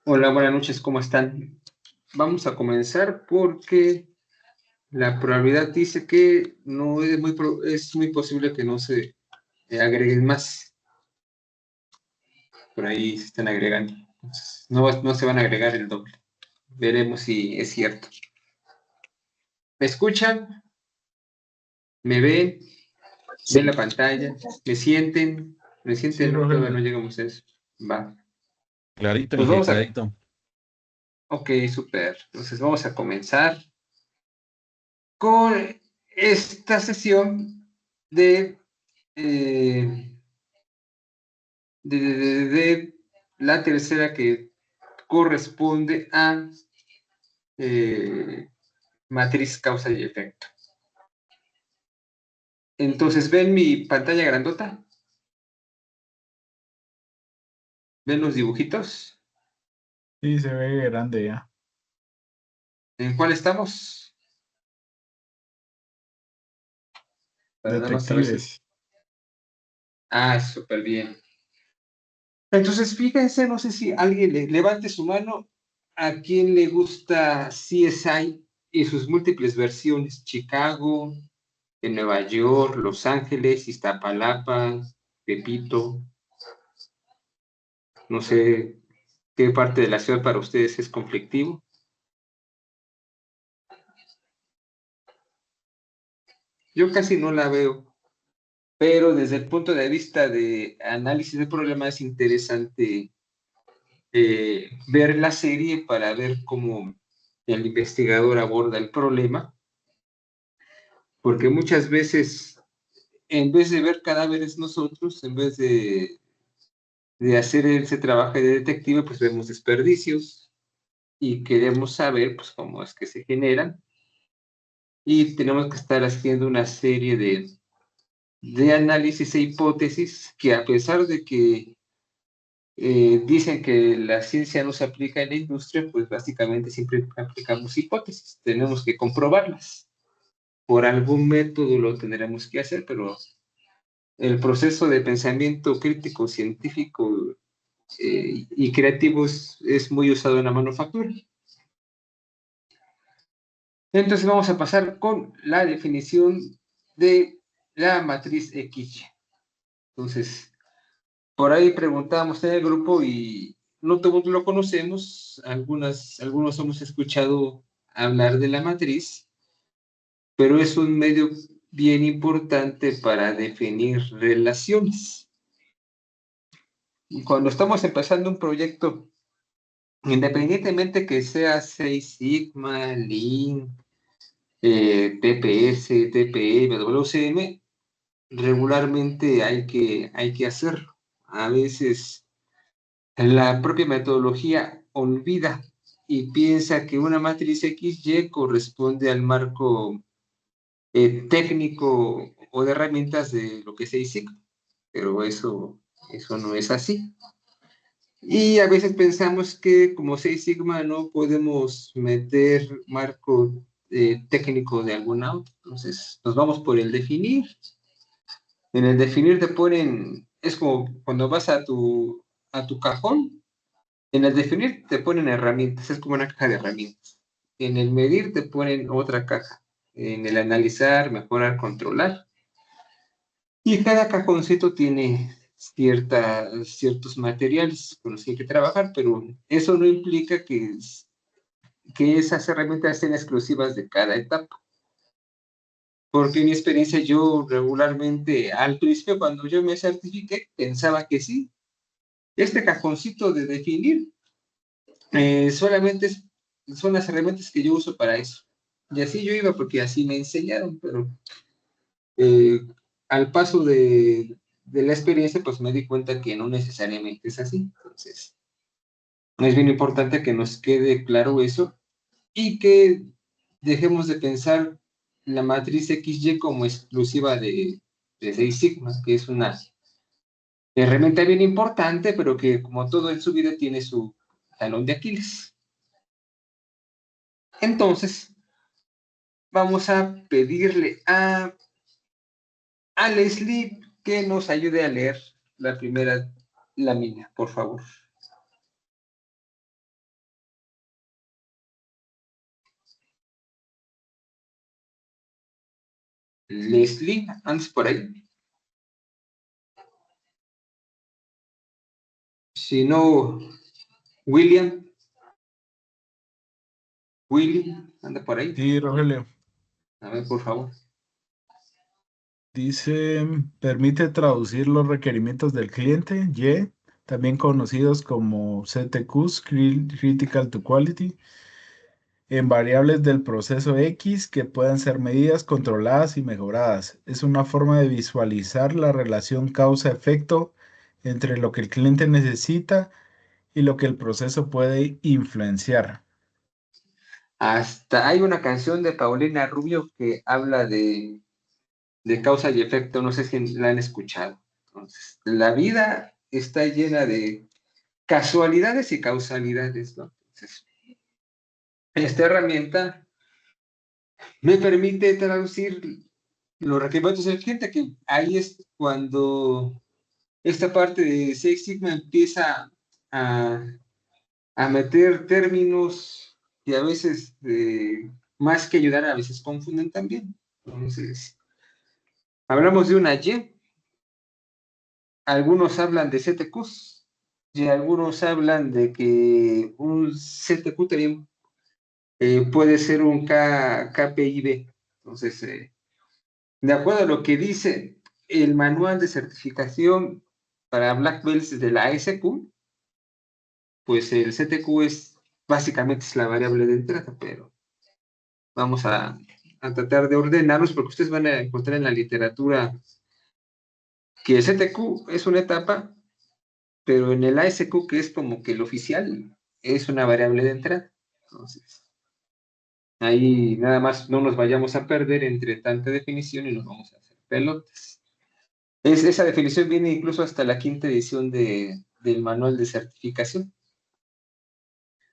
Hola, buenas noches, ¿cómo están? Vamos a comenzar porque la probabilidad dice que no es es muy posible que no se agreguen más. Por ahí se están agregando. Entonces, no se van a agregar el doble. Veremos si es cierto. ¿Me escuchan? ¿Me ven? ¿Ven la Sí, pantalla? ¿Me sienten? ¿Me sí, sienten? No, todavía no Rogelio. llegamos a eso. Va. Clarito, Pues Inge, vamos a... clarito. Ok, súper. Entonces vamos a comenzar con esta sesión de eh, de la tercera que corresponde a matriz causa y efecto. Entonces, ¿ven mi pantalla grandota? ¿Ven los dibujitos? Sí, se ve grande ya. ¿En cuál estamos? Para nada más saber si... Detectives. Ah, súper bien. Entonces, fíjense, no sé si alguien levante su mano a quien le gusta CSI y sus múltiples versiones. Chicago, en Nueva York, Los Ángeles, Iztapalapa, Pepito. No sé qué parte de la ciudad para ustedes es conflictivo. Yo casi no la veo, pero desde el punto de vista de análisis del problema es interesante ver la serie para ver cómo el investigador aborda el problema, porque muchas veces, en vez de ver cadáveres nosotros, en vez de hacer ese trabajo de detective, pues vemos desperdicios y queremos saber pues, cómo es que se generan y tenemos que estar haciendo una serie de análisis e hipótesis que a pesar de que dicen que la ciencia no se aplica en la industria, pues básicamente siempre aplicamos hipótesis, tenemos que comprobarlas. Por algún método lo tendremos que hacer, pero el proceso de pensamiento crítico, científico y creativo es muy usado en la manufactura. Entonces vamos a pasar con la definición de la matriz X. Entonces, por ahí preguntábamos en el grupo y no todos lo conocemos, algunos hemos escuchado hablar de la matriz, pero es un medio bien importante para definir relaciones. Y cuando estamos empezando un proyecto, independientemente que sea Seis Sigma, Lean, TPS, TPE, WCM, regularmente hay que hacerlo. A veces la propia metodología olvida y piensa que una matriz XY corresponde al marco técnico o de herramientas de lo que se dice, pero eso no es así. Y a veces pensamos que como Seis Sigma no podemos meter marco técnico de alguna otra. Entonces nos vamos por el definir. En el definir te ponen, es como cuando vas a tu cajón. En el definir te ponen herramientas, es como una caja de herramientas. En el medir te ponen otra caja. En el analizar, mejorar, controlar. Y cada cajoncito tiene ciertos materiales con los que hay que trabajar, pero eso no implica que esas herramientas sean exclusivas de cada etapa. Porque en mi experiencia yo regularmente, al principio cuando yo me certifiqué, pensaba que sí. Este cajoncito de definir solamente son las herramientas que yo uso para eso. Y así yo iba porque así me enseñaron, pero eh, al paso de la experiencia, pues me di cuenta que no necesariamente es así. Entonces, es bien importante que nos quede claro eso y que dejemos de pensar la matriz XY como exclusiva de Seis Sigma, que es una herramienta bien importante, pero que como todo en su vida tiene su talón de Aquiles. Entonces, vamos a pedirle a Leslie que nos ayude a leer la primera lámina, por favor. Leslie, antes por ahí. Si no, William. Willy, anda por ahí. Sí, Rogelio. A ver, por favor. Dice, permite traducir los requerimientos del cliente, Y, también conocidos como CTQs, Critical to Quality, en variables del proceso X que puedan ser medidas, controladas y mejoradas. Es una forma de visualizar la relación causa-efecto entre lo que el cliente necesita y lo que el proceso puede influenciar. Hasta hay una canción de Paulina Rubio que habla de causa y efecto, no sé si la han escuchado. Entonces, la vida está llena de casualidades y causalidades, ¿no? Entonces, esta herramienta me permite traducir los requerimientos del cliente, que ahí es cuando esta parte de Six Sigma empieza a, a meter términos que a veces, más que ayudar, a veces confunden también. Entonces, hablamos de una Y, algunos hablan de CTQs, y algunos hablan de que un CTQ también puede ser un KPIB. Entonces, de acuerdo a lo que dice el manual de certificación para Black Belts de la ASQ, pues el CTQ es básicamente es la variable de entrada, pero vamos a tratar de ordenarlos porque ustedes van a encontrar en la literatura que el CTQ es una etapa, pero en el ASQ, que es como que el oficial, es una variable de entrada. Entonces, ahí nada más no nos vayamos a perder entre tanta definición y nos vamos a hacer pelotas. Esa definición viene incluso hasta la quinta edición del manual de certificación.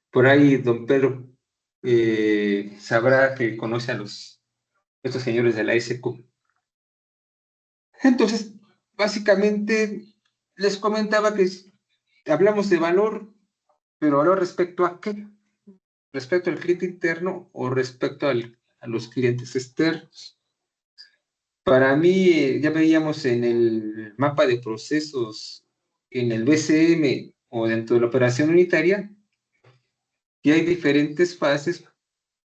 Por ahí don Pedro sabrá que conoce a estos señores de la SQ. Entonces, básicamente, les comentaba que hablamos de valor, pero valor respecto a qué? Respecto al cliente interno o respecto a los clientes externos. Para mí, ya veíamos en el mapa de procesos, en el BCM o dentro de la operación unitaria, que hay diferentes fases,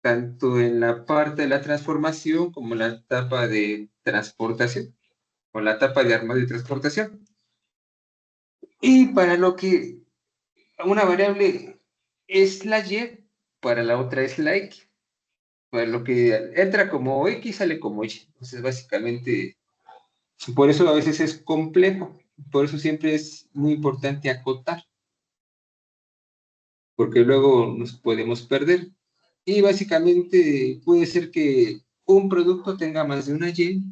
tanto en la parte de la transformación como en la etapa de transportación, o la etapa de armado y transportación. Y para lo que una variable es la Y, para la otra es la X. Para lo que entra como X sale como Y. Entonces, básicamente, por eso a veces es complejo. Por eso siempre es muy importante acotar, porque luego nos podemos perder. Y básicamente puede ser que un producto tenga más de una Y,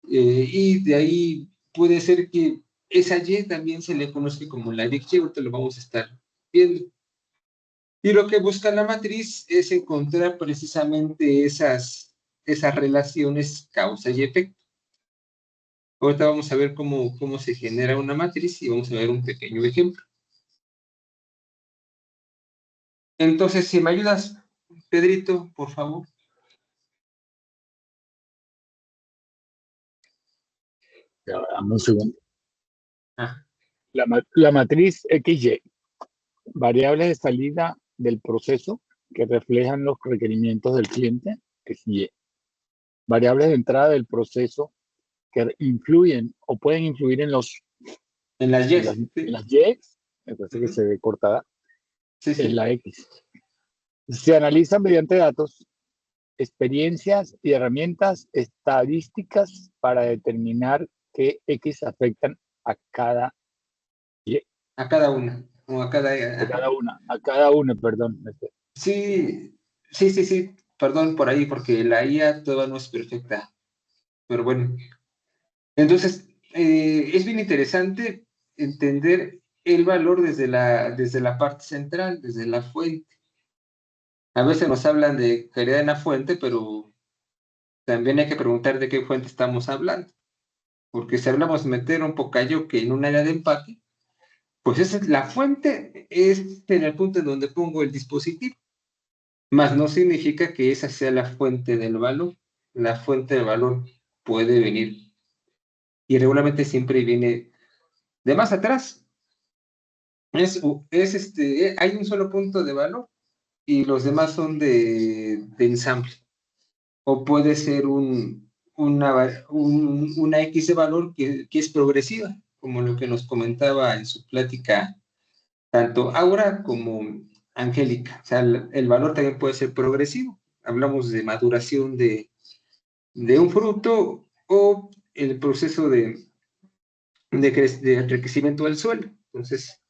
y de ahí puede ser que esa Y también se le conozca como la Big Y, ahorita lo vamos a estar viendo. Y lo que busca la matriz es encontrar precisamente esas relaciones causa y efecto. Ahorita vamos a ver cómo se genera una matriz y vamos a ver un pequeño ejemplo. Entonces, si me ayudas, Pedrito, por favor. Ya, dame un segundo. Ah, La matriz XY, variables de salida del proceso que reflejan los requerimientos del cliente, que es Y. Variables de entrada del proceso que influyen o pueden influir en en las Y. en Sí, las Y, me parece que se ve cortada, sí, en sí. la X. Se analizan mediante datos, experiencias y herramientas estadísticas para determinar qué X afectan a cada Y. A cada una. O a cada. Ajá. A cada una, perdón. Sí, sí, sí, sí. Perdón por ahí, porque la IA todavía no es perfecta. Pero bueno. Entonces, es bien interesante entender el valor desde la parte central, desde la fuente. A veces nos hablan de calidad en la fuente, pero también hay que preguntar de qué fuente estamos hablando. Porque si hablamos de meter un pocayo que en un área de empaque, pues esa es la fuente, es en el punto en donde pongo el dispositivo. Más no significa que esa sea la fuente del valor. la fuente de valor puede venir. Y regularmente siempre viene de más atrás. Hay un solo punto de valor y los demás son de ensamble. O puede ser una X de valor que es progresiva, como lo que nos comentaba en su plática tanto Aura como Angélica. O sea, el valor también puede ser progresivo. Hablamos de maduración de un fruto o el proceso de enriquecimiento del suelo. Entonces,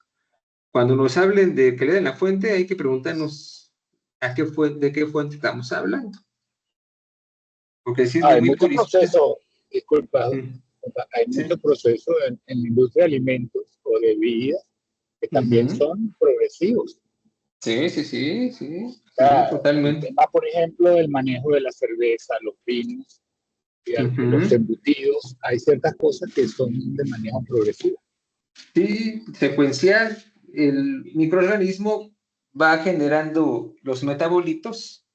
cuando nos hablen de que le den la fuente, hay que preguntarnos de qué fuente estamos hablando. Porque si es Hay muy muchos turística. procesos, disculpa, Mm, hay sí. muchos procesos en la industria de alimentos o de bebidas que también Ujú. son progresivos. Sí, Sea, el totalmente. tema, por ejemplo, del manejo de la cerveza, los vinos, los Ujú. embutidos, hay ciertas cosas que son de manejo progresivo. Sí, secuencial, el microorganismo va generando los metabolitos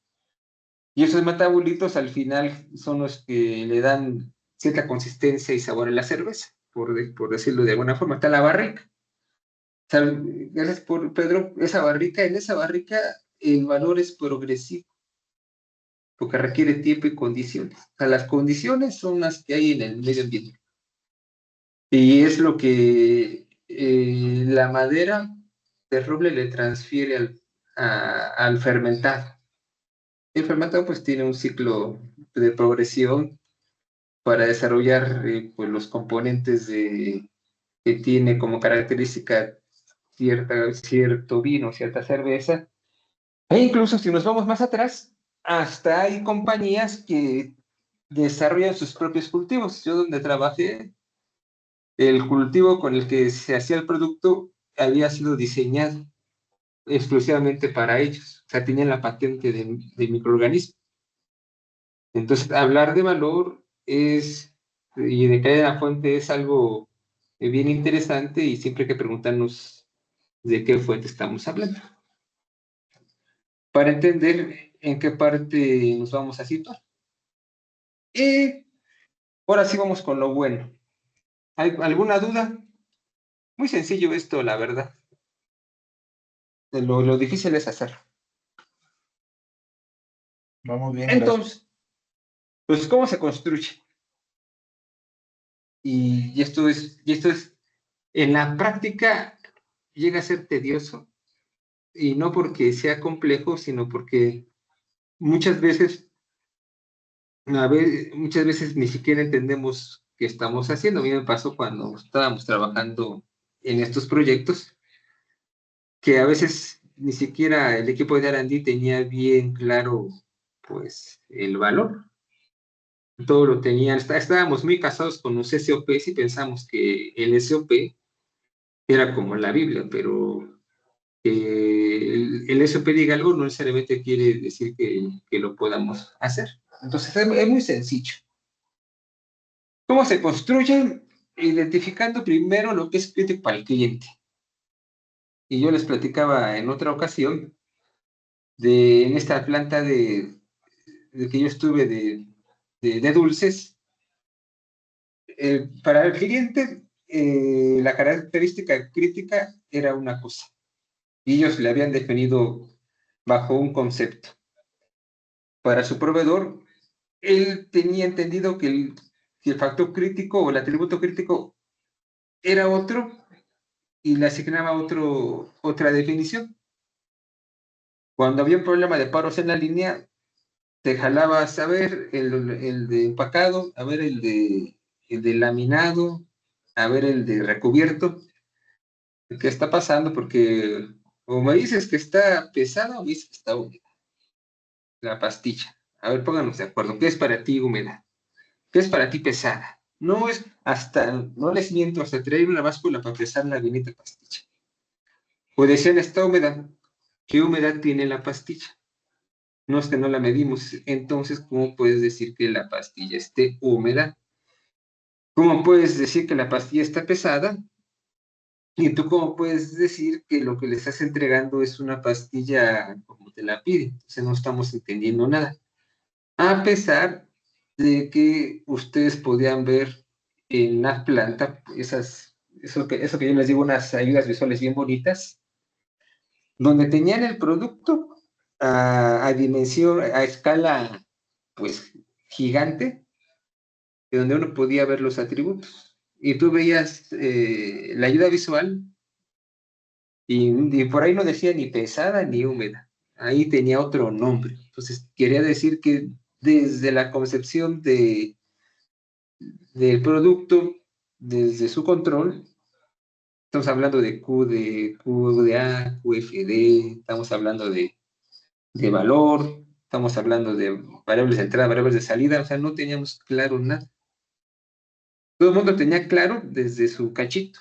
y esos metabolitos al final son los que le dan cierta consistencia y sabor a la cerveza, por decirlo de alguna forma. Está la barrica. O sea, gracias por Pedro, en esa barrica el valor es progresivo, porque requiere tiempo y condiciones. O sea, las condiciones son las que hay en el medio ambiente. Y es lo que la madera de roble le transfiere al fermentado. El fermentado pues tiene un ciclo de progresión para desarrollar pues, los componentes que tiene como característica cierto vino, cierta cerveza. E incluso si nos vamos más atrás, hasta hay compañías que desarrollan sus propios cultivos. Yo donde trabajé, el cultivo con el que se hacía el producto había sido diseñado exclusivamente para ellos. O sea, tenían la patente de microorganismo. Entonces, hablar de valor y de caer en la fuente es algo bien interesante y siempre hay que preguntarnos de qué fuente estamos hablando para entender en qué parte nos vamos a situar. Y ahora sí vamos con lo bueno. ¿Hay alguna duda? Muy sencillo esto, la verdad. Lo difícil es hacerlo. Vamos bien, gracias. Entonces, pues, ¿cómo se construye? Y esto es, en la práctica llega a ser tedioso, y no porque sea complejo, sino porque muchas veces, muchas veces ni siquiera entendemos qué estamos haciendo. A mí me pasó cuando estábamos trabajando en estos proyectos, que a veces ni siquiera el equipo de R&D tenía bien claro, pues, el valor. Todo lo tenían, estábamos muy casados con los SOPs y pensamos que el SOP era como la Biblia, pero el SOP diga algo no necesariamente quiere decir que lo podamos hacer. Entonces es muy sencillo. ¿Cómo se construye? Identificando primero lo que es crítico para el cliente. Y yo les platicaba en otra ocasión en esta planta de que yo estuve de dulces. Para el cliente, la característica crítica era una cosa. Y ellos le habían definido bajo un concepto. Para su proveedor, él tenía entendido que el factor crítico o el atributo crítico era otro y le asignaba otra definición. Cuando había un problema de paros en la línea, te jalabas a ver el de empacado, a ver el de laminado, a ver el de recubierto. ¿Qué está pasando? Porque o me dices que está pesada o me dices que está húmeda la pastilla. A ver, pónganos de acuerdo. ¿Qué es para ti húmeda? ¿Qué es para ti pesada? No es hasta, no les miento, hasta traer una báscula para pesar la bendita pastilla. O decían, está húmeda. ¿Qué humedad tiene la pastilla? No es que no la medimos. Entonces, ¿cómo puedes decir que la pastilla esté húmeda? ¿Cómo puedes decir que la pastilla está pesada? ¿Y tú cómo puedes decir que lo que le estás entregando es una pastilla como te la pide? Entonces no estamos entendiendo nada. A pesar de que ustedes podían ver en la planta eso que yo les digo, unas ayudas visuales bien bonitas, donde tenían el producto a dimensión, a escala, pues, gigante, y donde uno podía ver los atributos. Y tú veías la ayuda visual y por ahí no decía ni pesada ni húmeda. Ahí tenía otro nombre. Entonces, quería decir que desde la concepción del producto, desde su control, estamos hablando de QDA, QFD, estamos hablando de valor, estamos hablando de variables de entrada, variables de salida, o sea, no teníamos claro nada. Todo el mundo tenía claro desde su cachito.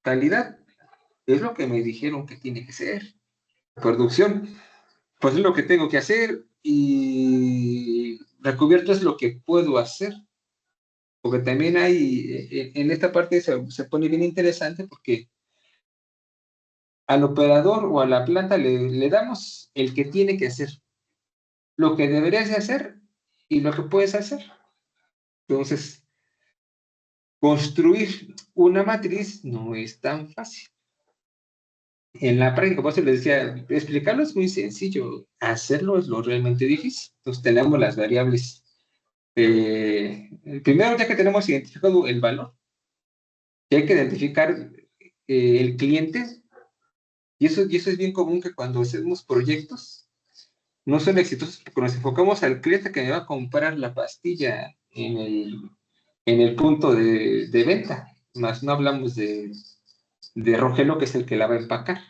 Calidad es lo que me dijeron que tiene que ser. Producción, pues es lo que tengo que hacer, y recubierto es lo que puedo hacer. Porque también hay, en esta parte se pone bien interesante, porque al operador o a la planta le damos el que tiene que hacer, lo que deberías de hacer y lo que puedes hacer. Entonces, construir una matriz no es tan fácil. En la práctica, por eso les decía, explicarlo es muy sencillo, hacerlo es lo realmente difícil. Entonces, tenemos las variables. Primero, ya que tenemos identificado el valor, y hay que identificar el cliente, y eso es bien común, que cuando hacemos proyectos no son exitosos porque nos enfocamos al cliente que me va a comprar la pastilla en el punto de venta, más no hablamos de Rogelio, que es el que la va a empacar.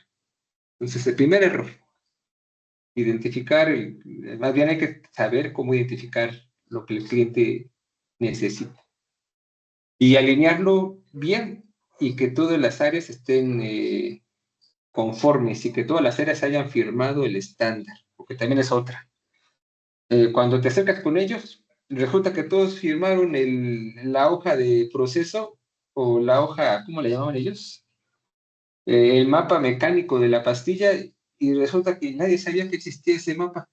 Entonces, el primer error, identificar, más bien hay que saber cómo identificar lo que el cliente necesita y alinearlo bien, y que todas las áreas estén conformes, y que todas las áreas hayan firmado el estándar, porque también es otra. Cuando te acercas con ellos, resulta que todos firmaron la hoja de proceso, o la hoja, ¿cómo le llamaban ellos? El mapa mecánico de la pastilla, y resulta que nadie sabía que existía ese mapa.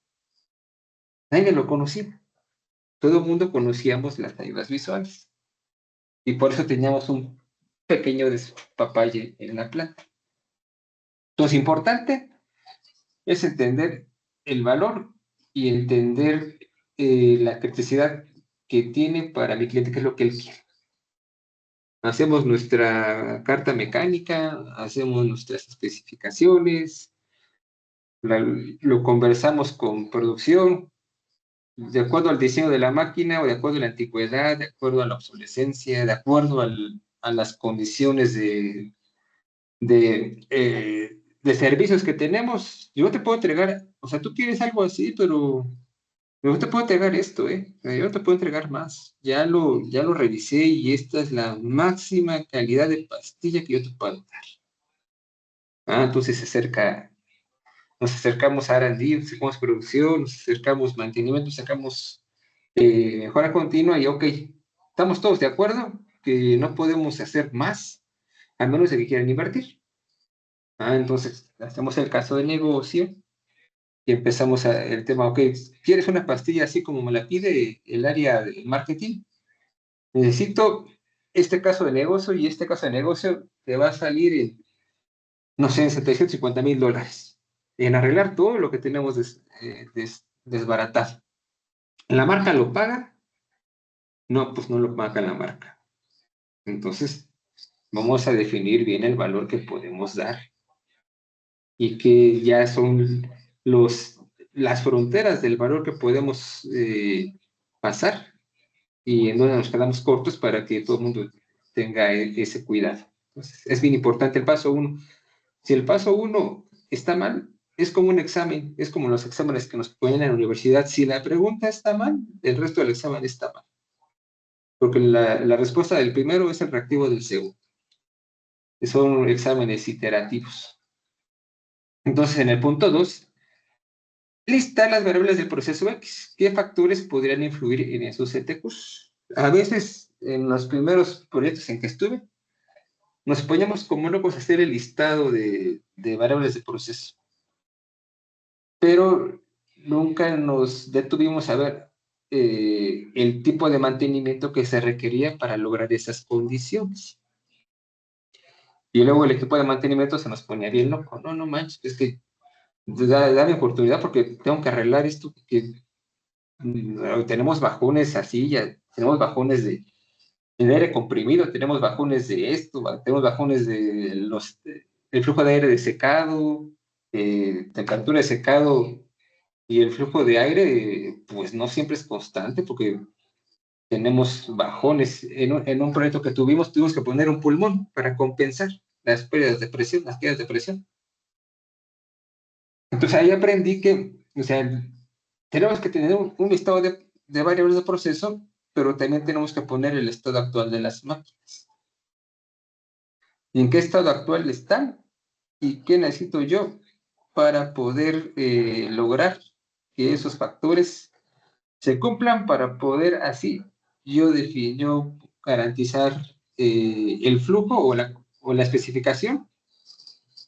Nadie lo conocía. Todo el mundo conocíamos las ayudas visuales. Y por eso teníamos un pequeño despapalle en la planta. Entonces, importante es entender el valor y entender la criticidad que tiene para mi cliente, que es lo que él quiere. Hacemos nuestra carta mecánica, hacemos nuestras especificaciones, lo conversamos con producción, de acuerdo al diseño de la máquina, o de acuerdo a la antigüedad, de acuerdo a la obsolescencia, de acuerdo a las condiciones de servicios que tenemos. Yo te puedo entregar, o sea, tú quieres algo así, pero yo te puedo entregar esto, yo te puedo entregar más. Ya lo revisé, y esta es la máxima calidad de pastilla que yo te puedo dar. Entonces nos acercamos a R&D, nos acercamos a producción, nos acercamos a mantenimiento, sacamos mejora continua, y ok, estamos todos de acuerdo que no podemos hacer más, al menos de que quieran invertir. Entonces, hacemos el caso de negocio y empezamos el tema, ok, ¿quieres una pastilla así como me la pide el área de marketing? Necesito este caso de negocio, y este caso de negocio te va a salir en, no sé, en $750,000, en arreglar todo lo que tenemos desbaratado. ¿La marca lo paga? No, pues no lo paga la marca. Entonces, vamos a definir bien el valor que podemos dar, y que ya son las fronteras del valor que podemos pasar, y en donde nos quedamos cortos, para que todo el mundo tenga ese cuidado. Entonces, es bien importante el paso 1. Si el paso 1 está mal, es como un examen, es como los exámenes que nos ponen en la universidad. Si la pregunta está mal, el resto del examen está mal, porque la respuesta del primero es el reactivo del segundo. Son exámenes iterativos. Entonces, en el punto 2, listar las variables del proceso X. ¿Qué factores podrían influir en esos CTQs? A veces, en los primeros proyectos en que estuve, nos poníamos como locos a hacer el listado de variables de proceso, pero nunca nos detuvimos a ver el tipo de mantenimiento que se requería para lograr esas condiciones. Y luego el equipo de mantenimiento se nos ponía bien loco. No, no manches, es que dame oportunidad porque tengo que arreglar esto, porque tenemos bajones así, ya tenemos bajones de aire comprimido, tenemos bajones de esto, tenemos bajones de el flujo de aire de secado, temperatura de secado, y el flujo de aire, pues no siempre es constante porque tenemos bajones. En un proyecto que tuvimos que poner un pulmón para compensar las pérdidas de presión, las caídas de presión. Entonces ahí aprendí que, o sea, tenemos que tener un listado de variables de proceso, pero también tenemos que poner el estado actual de las máquinas. ¿Y en qué estado actual están? ¿Y qué necesito yo para poder lograr que esos factores se cumplan para poder así yo garantizar el flujo o la especificación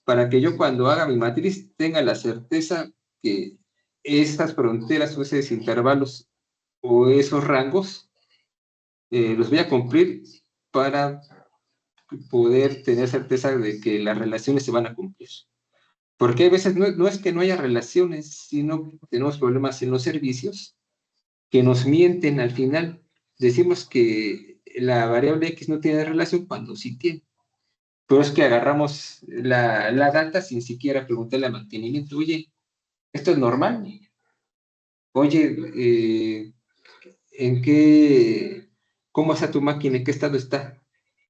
para que yo cuando haga mi matriz tenga la certeza que esas fronteras o esos intervalos o esos rangos los voy a cumplir para poder tener certeza de que las relaciones se van a cumplir. Porque a veces no es que no haya relaciones, sino que tenemos problemas en los servicios que nos mienten al final. Decimos que la variable X no tiene relación cuando sí tiene. Pero es que agarramos la data sin siquiera preguntarle al mantenimiento, oye, ¿esto es normal? Oye, ¿cómo está tu máquina? ¿En qué estado está?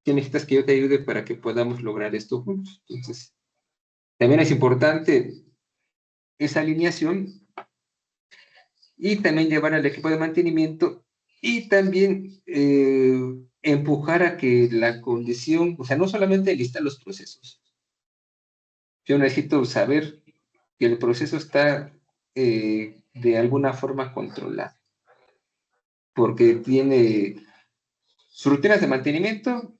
¿Qué necesitas que yo te ayude para que podamos lograr esto juntos? Entonces, también es importante esa alineación y también llevar al equipo de mantenimiento y también empujar a que la condición, o sea, no solamente listar los procesos. Yo necesito saber que el proceso está de alguna forma controlado, porque tiene sus rutinas de mantenimiento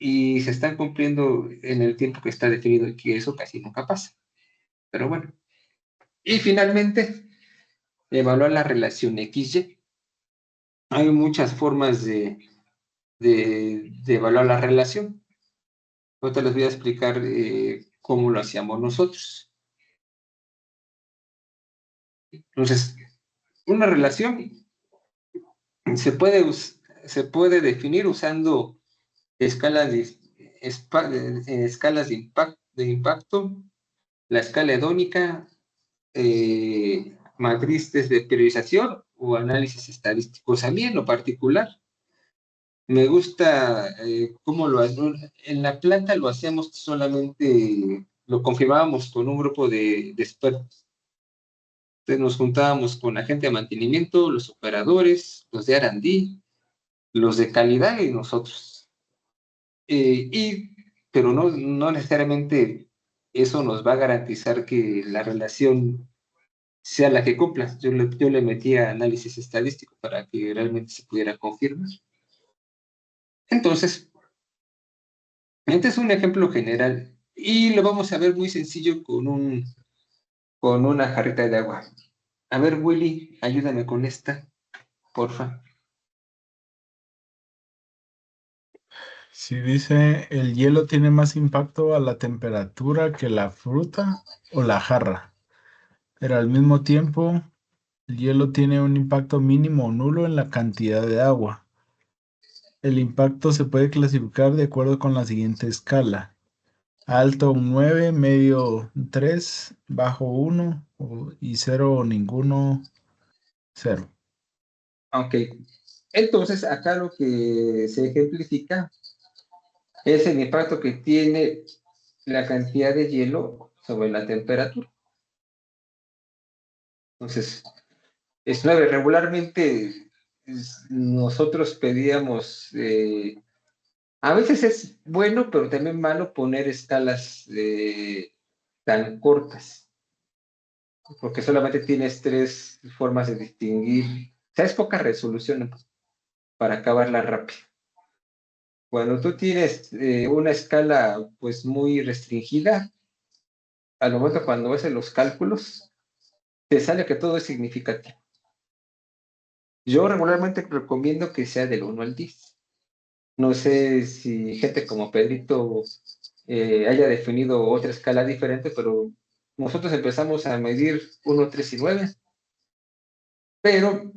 y se están cumpliendo en el tiempo que está definido y que eso casi nunca pasa. Pero bueno. Y finalmente, evaluar la relación XY. Hay muchas formas de evaluar la relación. Ahorita les voy a explicar cómo lo hacíamos nosotros. Entonces, una relación se puede definir usando escalas escalas de impacto, la escala hedónica, matrices de priorización o análisis estadísticos. A mí en lo particular me gusta en la planta lo hacíamos solamente, lo confirmábamos con un grupo de expertos. Entonces nos juntábamos con la gente de mantenimiento, los operadores, los de R&D, los de calidad y nosotros. Pero no necesariamente eso nos va a garantizar que la relación sea la que cumpla. Yo le metía análisis estadístico para que realmente se pudiera confirmar. Entonces, este es un ejemplo general y lo vamos a ver muy sencillo con una jarrita de agua. A ver, Willy, ayúdame con esta, porfa. Si dice, el hielo tiene más impacto a la temperatura que la fruta o la jarra, pero al mismo tiempo, el hielo tiene un impacto mínimo o nulo en la cantidad de agua. El impacto se puede clasificar de acuerdo con la siguiente escala. Alto un 9, medio un 3, bajo 1 y 0 o ninguno 0. Ok. Entonces, acá lo que se ejemplifica es el impacto que tiene la cantidad de hielo sobre la temperatura. Entonces, es 9. Regularmente nosotros pedíamos, a veces es bueno, pero también malo poner escalas tan cortas, porque solamente tienes 3 formas de distinguir. O sea, es poca resolución para acabarla rápido. Cuando tú tienes una escala pues muy restringida, al momento cuando ves los cálculos, te sale que todo es significativo. Yo regularmente recomiendo que sea del 1 al 10. No sé si gente como Pedrito haya definido otra escala diferente, pero nosotros empezamos a medir 1, 3 y 9, pero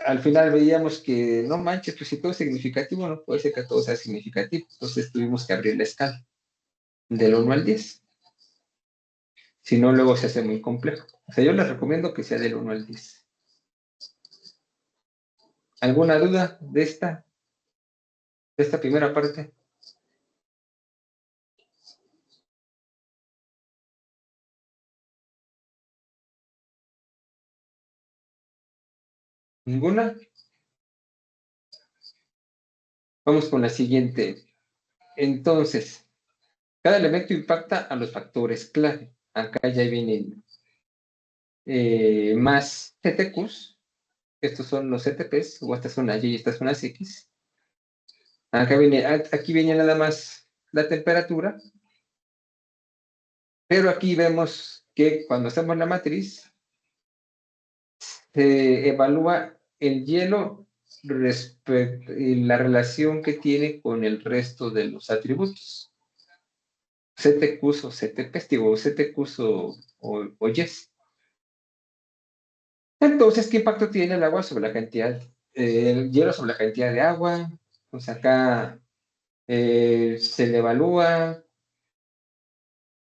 al final veíamos que no manches, pues si todo es significativo, no puede ser que todo sea significativo. Entonces tuvimos que abrir la escala del 1 al 10. Si no, luego se hace muy complejo. O sea, yo les recomiendo que sea del 1 al 10. ¿Alguna duda de esta primera parte? ¿Ninguna? Vamos con la siguiente. Entonces, cada elemento impacta a los factores clave. Acá ya vienen más CTQs. Estos son los CTPs, o esta es una Y y esta es una X. Aquí viene nada más la temperatura, pero aquí vemos que cuando hacemos la matriz, se evalúa el hielo y la relación que tiene con el resto de los atributos. CTQs o CTPs, digo, CTQs o YES. Entonces, ¿qué impacto tiene el agua sobre la cantidad, el hielo sobre la cantidad de agua? Pues acá se le evalúa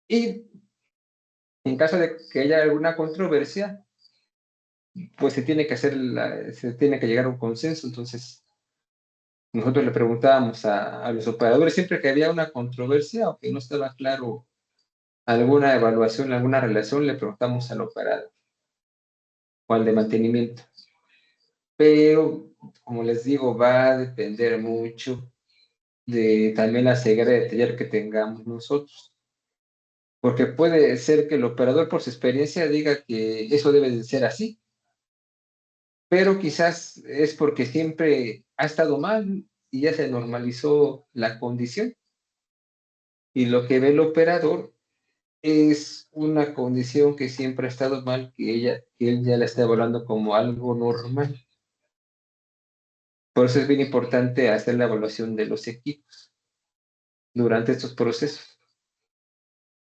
y en caso de que haya alguna controversia, pues se tiene que llegar a un consenso. Entonces, nosotros le preguntábamos a los operadores siempre que había una controversia o que no estaba claro alguna evaluación, alguna relación, le preguntamos al operador o al de mantenimiento. Pero, como les digo, va a depender mucho de también la ceguera de taller que tengamos nosotros. Porque puede ser que el operador por su experiencia diga que eso debe de ser así, pero quizás es porque siempre ha estado mal y ya se normalizó la condición. Y lo que ve el operador es una condición que siempre ha estado mal, que él ya la está evaluando como algo normal. Por eso es bien importante hacer la evaluación de los equipos durante estos procesos.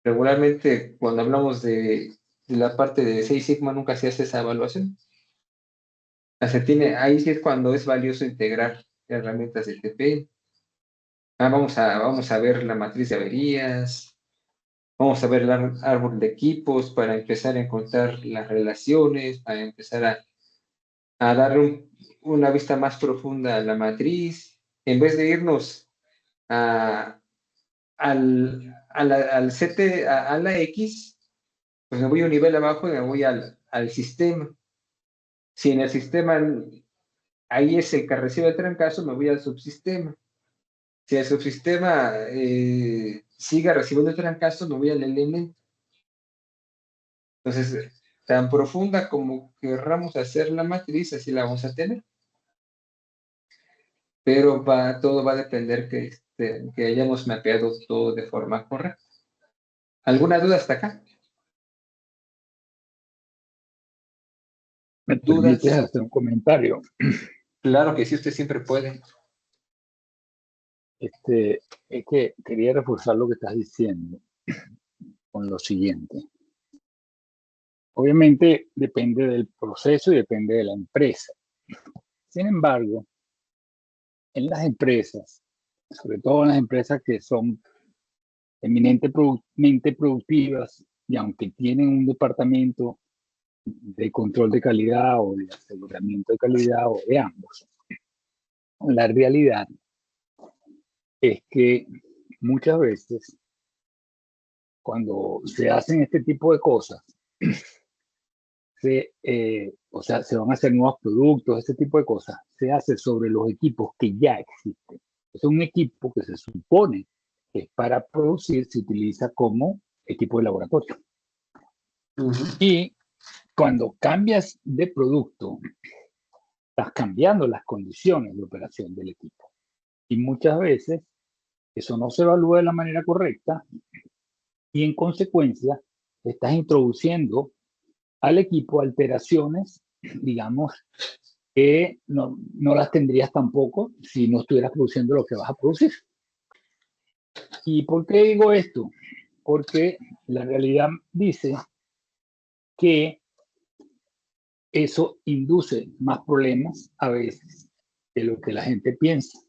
Regularmente, cuando hablamos de la parte de Six Sigma, nunca se hace esa evaluación. Ahí sí es cuando es valioso integrar herramientas de TP. Vamos a ver la matriz de averías, vamos a ver el árbol de equipos para empezar a encontrar las relaciones, para empezar a dar una vista más profunda a la matriz, en vez de irnos al CT, a la X, pues me voy un nivel abajo y me voy al sistema. Si en el sistema ahí es el que recibe el trancazo, me voy al subsistema. Si el subsistema sigue recibiendo el trancazo, me voy al elemento. Entonces, tan profunda como querramos hacer la matriz, así la vamos a tener. Pero todo va a depender que hayamos mapeado todo de forma correcta. ¿Alguna duda hasta acá? ¿Me ¿Dudas? permites hacer un comentario? Claro que sí, usted siempre puede. Es que quería reforzar lo que estás diciendo con lo siguiente. Obviamente depende del proceso y depende de la empresa. Sin embargo, en las empresas, sobre todo en las empresas que son eminentemente productivas y aunque tienen un departamento de control de calidad o de aseguramiento de calidad o de ambos, la realidad es que muchas veces cuando se hacen este tipo de cosas, o sea, se van a hacer nuevos productos, este tipo de cosas, se hace sobre los equipos que ya existen. Es un equipo que se supone que es para producir, se utiliza como equipo de laboratorio. Y cuando cambias de producto, estás cambiando las condiciones de operación del equipo. Y muchas veces eso no se evalúa de la manera correcta y en consecuencia estás introduciendo al equipo alteraciones digamos, que no las tendrías tampoco si no estuvieras produciendo lo que vas a producir. ¿Y por qué digo esto? Porque la realidad dice que eso induce más problemas a veces de lo que la gente piensa.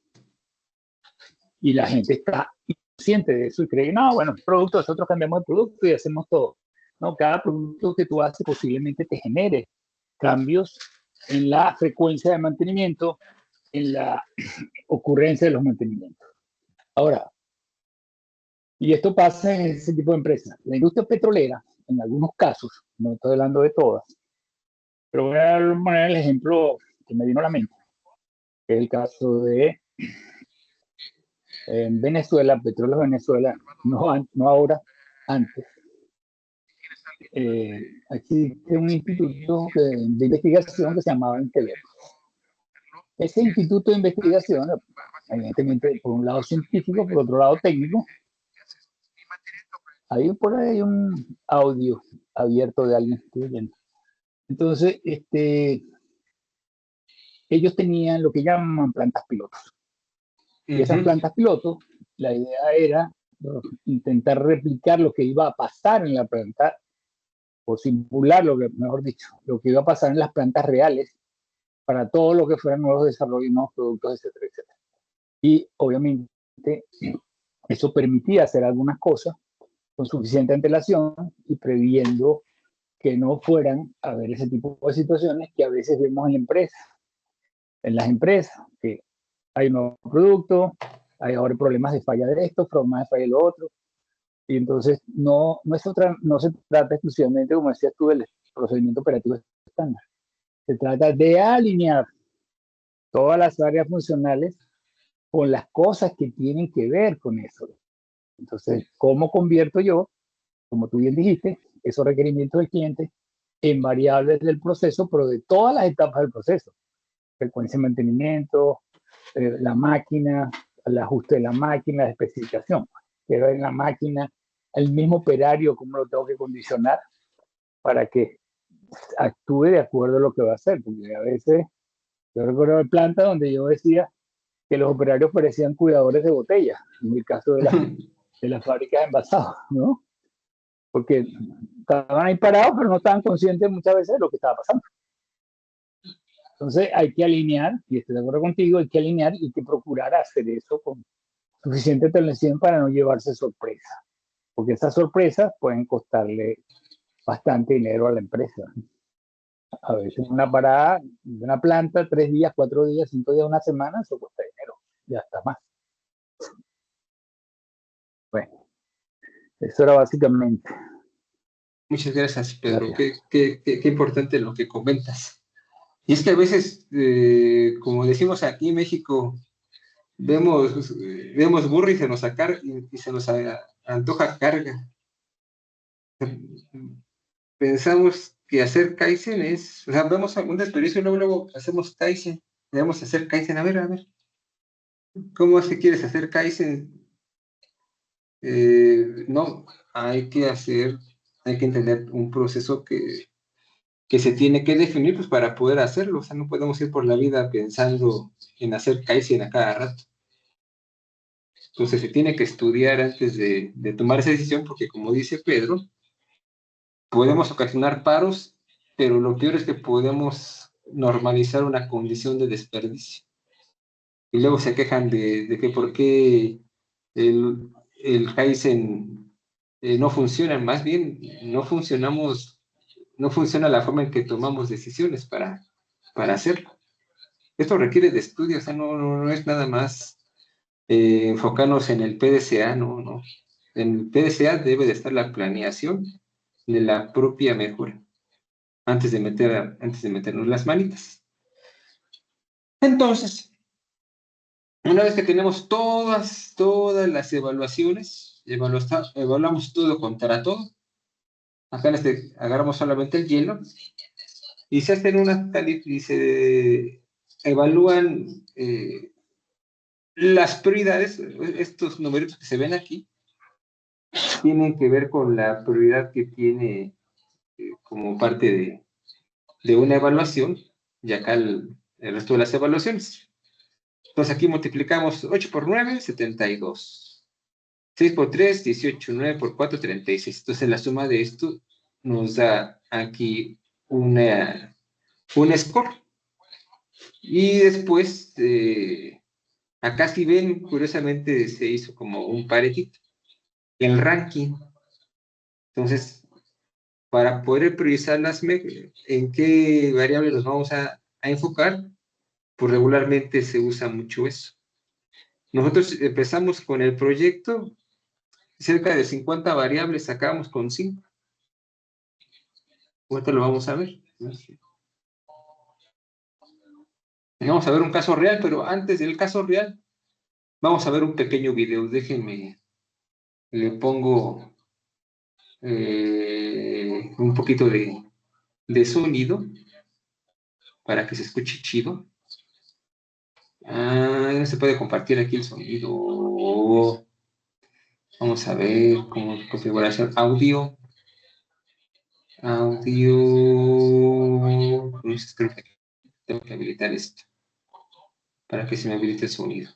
Y la gente está consciente de eso y cree, no, bueno, producto, nosotros cambiamos de producto y hacemos todo. No, cada producto que tú haces posiblemente te genere cambios en la frecuencia de mantenimiento, en la ocurrencia de los mantenimientos. Ahora, y esto pasa en ese tipo de empresas. La industria petrolera, en algunos casos, no estoy hablando de todas, pero voy a poner el ejemplo que me vino a la mente, que es el caso de en Venezuela, Petróleo de Venezuela, no ahora, antes. Aquí existe un instituto de investigación que se llamaba Inteler. Ese instituto de investigación, evidentemente, por un lado científico, por otro lado técnico. Hay por ahí un audio abierto de alguien escribiendo. Entonces, ellos tenían lo que llaman plantas pilotos. Y esas plantas pilotos, la idea era intentar replicar lo que iba a pasar en la planta, o simular, mejor dicho, lo que iba a pasar en las plantas reales para todo lo que fueran nuevos desarrollos, nuevos productos, etcétera, etcétera. Y obviamente eso permitía hacer algunas cosas con suficiente antelación y previendo que no fueran a haber ese tipo de situaciones que a veces vemos en las empresas, que hay un nuevo producto, hay ahora problemas de falla de esto, problemas de falla de lo otro, y entonces no se trata exclusivamente, como decías tú, del procedimiento operativo estándar. Se trata de alinear todas las áreas funcionales con las cosas que tienen que ver con eso. Entonces, ¿cómo convierto yo, como tú bien dijiste, esos requerimientos del cliente en variables del proceso, pero de todas las etapas del proceso? Frecuencia de mantenimiento, la máquina, el ajuste de la máquina, la especificación. Pero en la máquina, el mismo operario, cómo lo tengo que condicionar para que actúe de acuerdo a lo que va a hacer. Porque a veces, yo recuerdo de planta donde yo decía que los operarios parecían cuidadores de botellas, en el caso de las fábricas de envasados, ¿no? Porque estaban ahí parados, pero no estaban conscientes muchas veces de lo que estaba pasando. Entonces hay que alinear, y estoy de acuerdo contigo, hay que alinear y hay que procurar hacer eso con suficiente atención para no llevarse sorpresa, porque esas sorpresas pueden costarle bastante dinero a la empresa. A veces una parada de una planta, 3 días, 4 días, 5 días, una semana, eso cuesta dinero, ya está más. Bueno, eso era básicamente. Muchas gracias, Pedro. Qué importante lo que comentas. Y es que a veces, como decimos aquí en México, vemos burro y se nos antoja carga. Pensamos que hacer Kaizen es, o sea, vemos algún desperdicio y luego hacemos Kaizen. Debemos hacer Kaizen. A ver. ¿Cómo es que quieres hacer Kaizen? No, hay que entender un proceso que se tiene que definir pues, para poder hacerlo. O sea, no podemos ir por la vida pensando en hacer Kaizen a cada rato. Entonces se tiene que estudiar antes de tomar esa decisión, porque como dice Pedro, podemos ocasionar paros, pero lo peor es que podemos normalizar una condición de desperdicio. Y luego se quejan de que por qué el Kaizen no funciona. Más bien, no funciona la forma en que tomamos decisiones para hacerlo. Esto requiere de estudio, o sea, no es nada más enfocarnos en el PDCA, no. En el PDCA debe de estar la planeación de la propia mejora, antes de meternos las manitas. Entonces, una vez que tenemos todas las evaluaciones, evaluamos todo contra todo. Acá agarramos solamente el hielo y se hacen y se evalúan las prioridades. Estos numeritos que se ven aquí tienen que ver con la prioridad que tiene como parte de una evaluación y acá el resto de las evaluaciones. Entonces aquí multiplicamos 8 por 9, 72. 6 por 3, 18. 9 por 4, 36. Entonces la suma de esto nos da aquí un score. Y después, acá si ven, curiosamente se hizo como un paretito. El ranking. Entonces, para poder priorizar en qué variable nos vamos a enfocar, pues regularmente se usa mucho eso. Nosotros empezamos con el proyecto, cerca de 50 variables sacamos con 5. Ahorita lo vamos a ver. Vamos a ver un caso real, pero antes del caso real, vamos a ver un pequeño video. Déjenme, le pongo un poquito de sonido para que se escuche chido. No se puede compartir aquí el sonido. Vamos a ver cómo configuración audio. Entonces creo que tengo que habilitar esto para que se me habilite el sonido.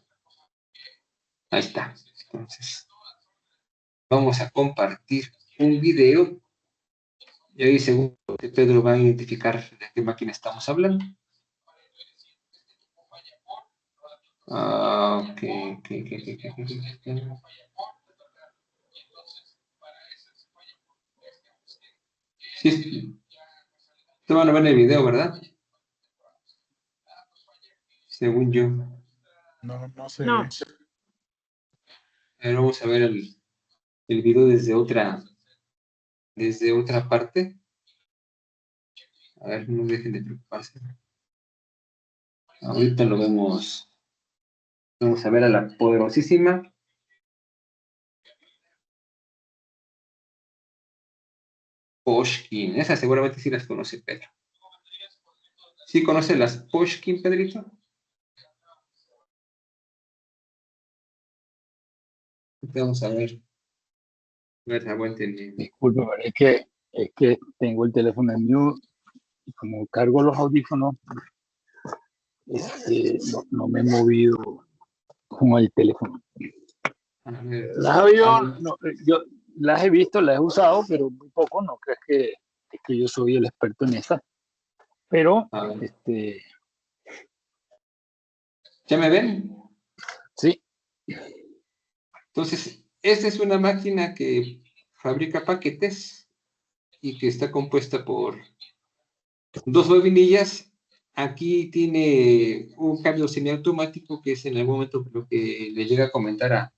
Ahí está. Entonces, vamos a compartir un video y ahí seguro que Pedro va a identificar de qué máquina estamos hablando. Ok. Sí, te van a ver el video, ¿verdad? Según yo. No se No. ve. Ahora vamos a ver el video desde otra parte. A ver, no dejen de preocuparse. Ahorita lo vemos. Vamos a ver a la poderosísima Pushkin. Esas seguramente sí las conoce Pedro. ¿Sí conoce las Pushkin, Pedrito? Vamos a ver. A ver, aguanten. Disculpe, pero es que tengo el teléfono en mute y como cargo los audífonos, no me he movido con el teléfono. A ver, Yo las he visto, las he usado, pero muy poco. No crees que es que yo soy el experto en esas. Pero, a ver. este, ¿Ya me ven? sí, Entonces, esta es una máquina que fabrica paquetes y que está compuesta por dos bobinillas. Aquí tiene un cambio semiautomático que es en algún momento lo que le llega a comentar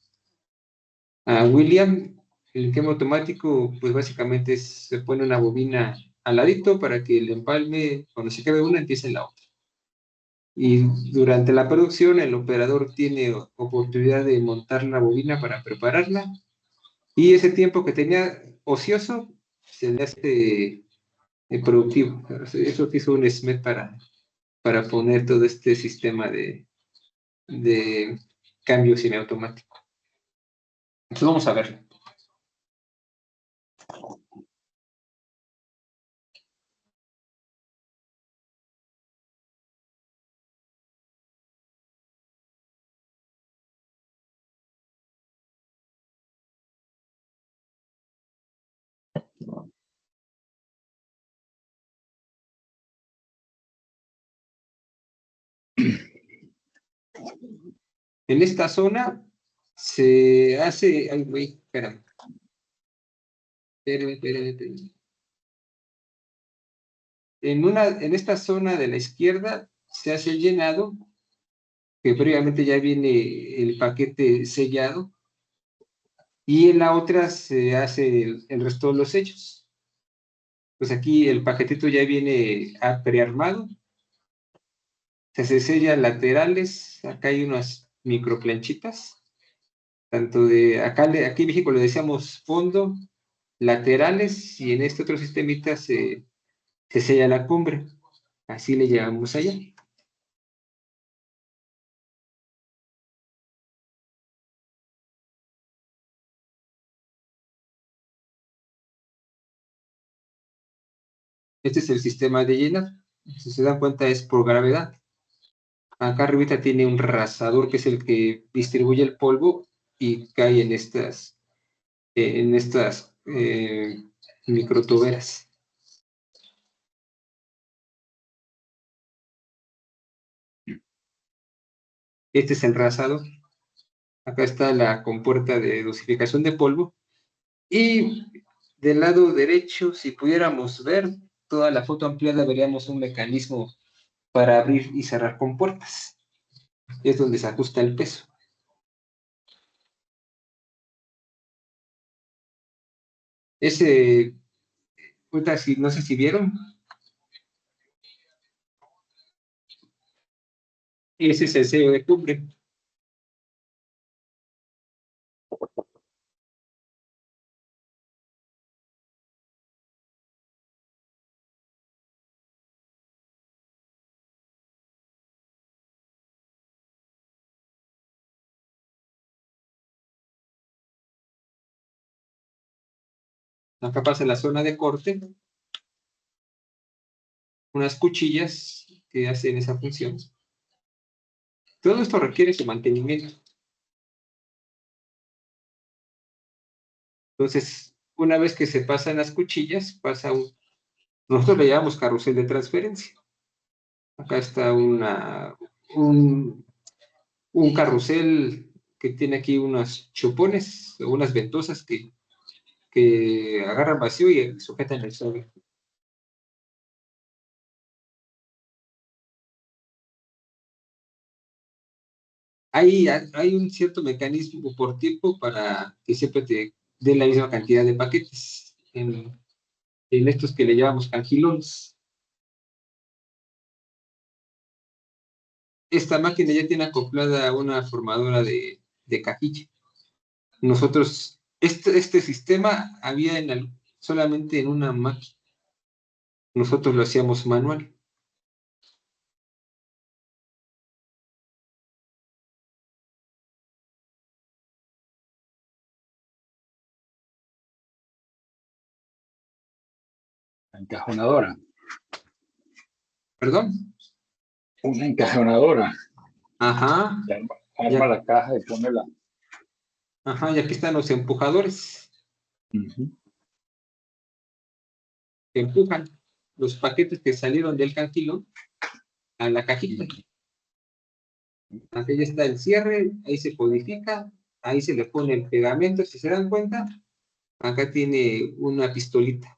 a William. El cambio automático, pues básicamente se pone una bobina al ladito para que el empalme, cuando se acabe una, empiece en la otra. Y durante la producción, el operador tiene oportunidad de montar la bobina para prepararla. Y ese tiempo que tenía ocioso se le hace productivo. Eso hizo un SMED para poner todo este sistema de cambio semiautomático. Entonces vamos a verlo. En esta zona se hace. Ay, güey, espérame. Espérame. En esta zona de la izquierda se hace el llenado, que previamente ya viene el paquete sellado, y en la otra se hace el resto de los sellos. Pues aquí el paquetito ya viene prearmado, se sellan laterales, acá hay unas microplanchitas, tanto aquí en México le decíamos fondo, laterales, y en este otro sistemita se sella la cumbre, así le llamamos allá. Este es el sistema de llenar. Si se dan cuenta, es por gravedad. Acá arribita tiene un rasador que es el que distribuye el polvo y cae en estas microtuberas. Este es el rasador. Acá está la compuerta de dosificación de polvo. Y del lado derecho, si pudiéramos ver toda la foto ampliada, veríamos un mecanismo para abrir y cerrar compuertas. Es donde se ajusta el peso. Ese, no sé si vieron, ese es el sello de cumbre. Acá pasa la zona de corte, unas cuchillas que hacen esa función. Todo esto requiere su mantenimiento. Entonces, una vez que se pasan las cuchillas, pasa nosotros le llamamos carrusel de transferencia. Acá está un carrusel que tiene aquí unos chupones, o unas ventosas que agarran vacío y sujetan el sobre. Hay un cierto mecanismo por tiempo para que siempre te dé la misma cantidad de paquetes en estos que le llamamos cangilones. Esta máquina ya tiene acoplada una formadora de cajilla. Nosotros, este sistema había solamente en una máquina. Nosotros lo hacíamos manual. Encajonadora. ¿Perdón? Una encajonadora. Ajá. Arma la caja y pone la... Ajá, y aquí están los empujadores. Que empujan los paquetes que salieron del cantilón a la cajita. Aquí ya está el cierre, ahí se codifica, ahí se le pone el pegamento, si se dan cuenta, acá tiene una pistolita.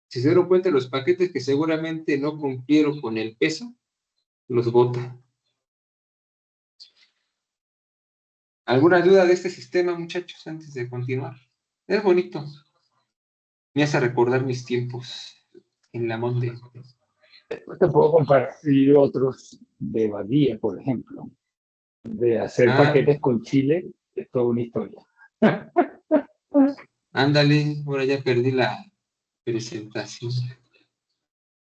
Si se dieron cuenta, los paquetes que seguramente no cumplieron con el peso, los bota. ¿Alguna duda de este sistema, muchachos, antes de continuar? Es bonito. Me hace recordar mis tiempos en la Monde. Te puedo compartir otros de Badía, por ejemplo. De hacer paquetes con chile, es toda una historia. Ándale, ahora ya perdí la presentación.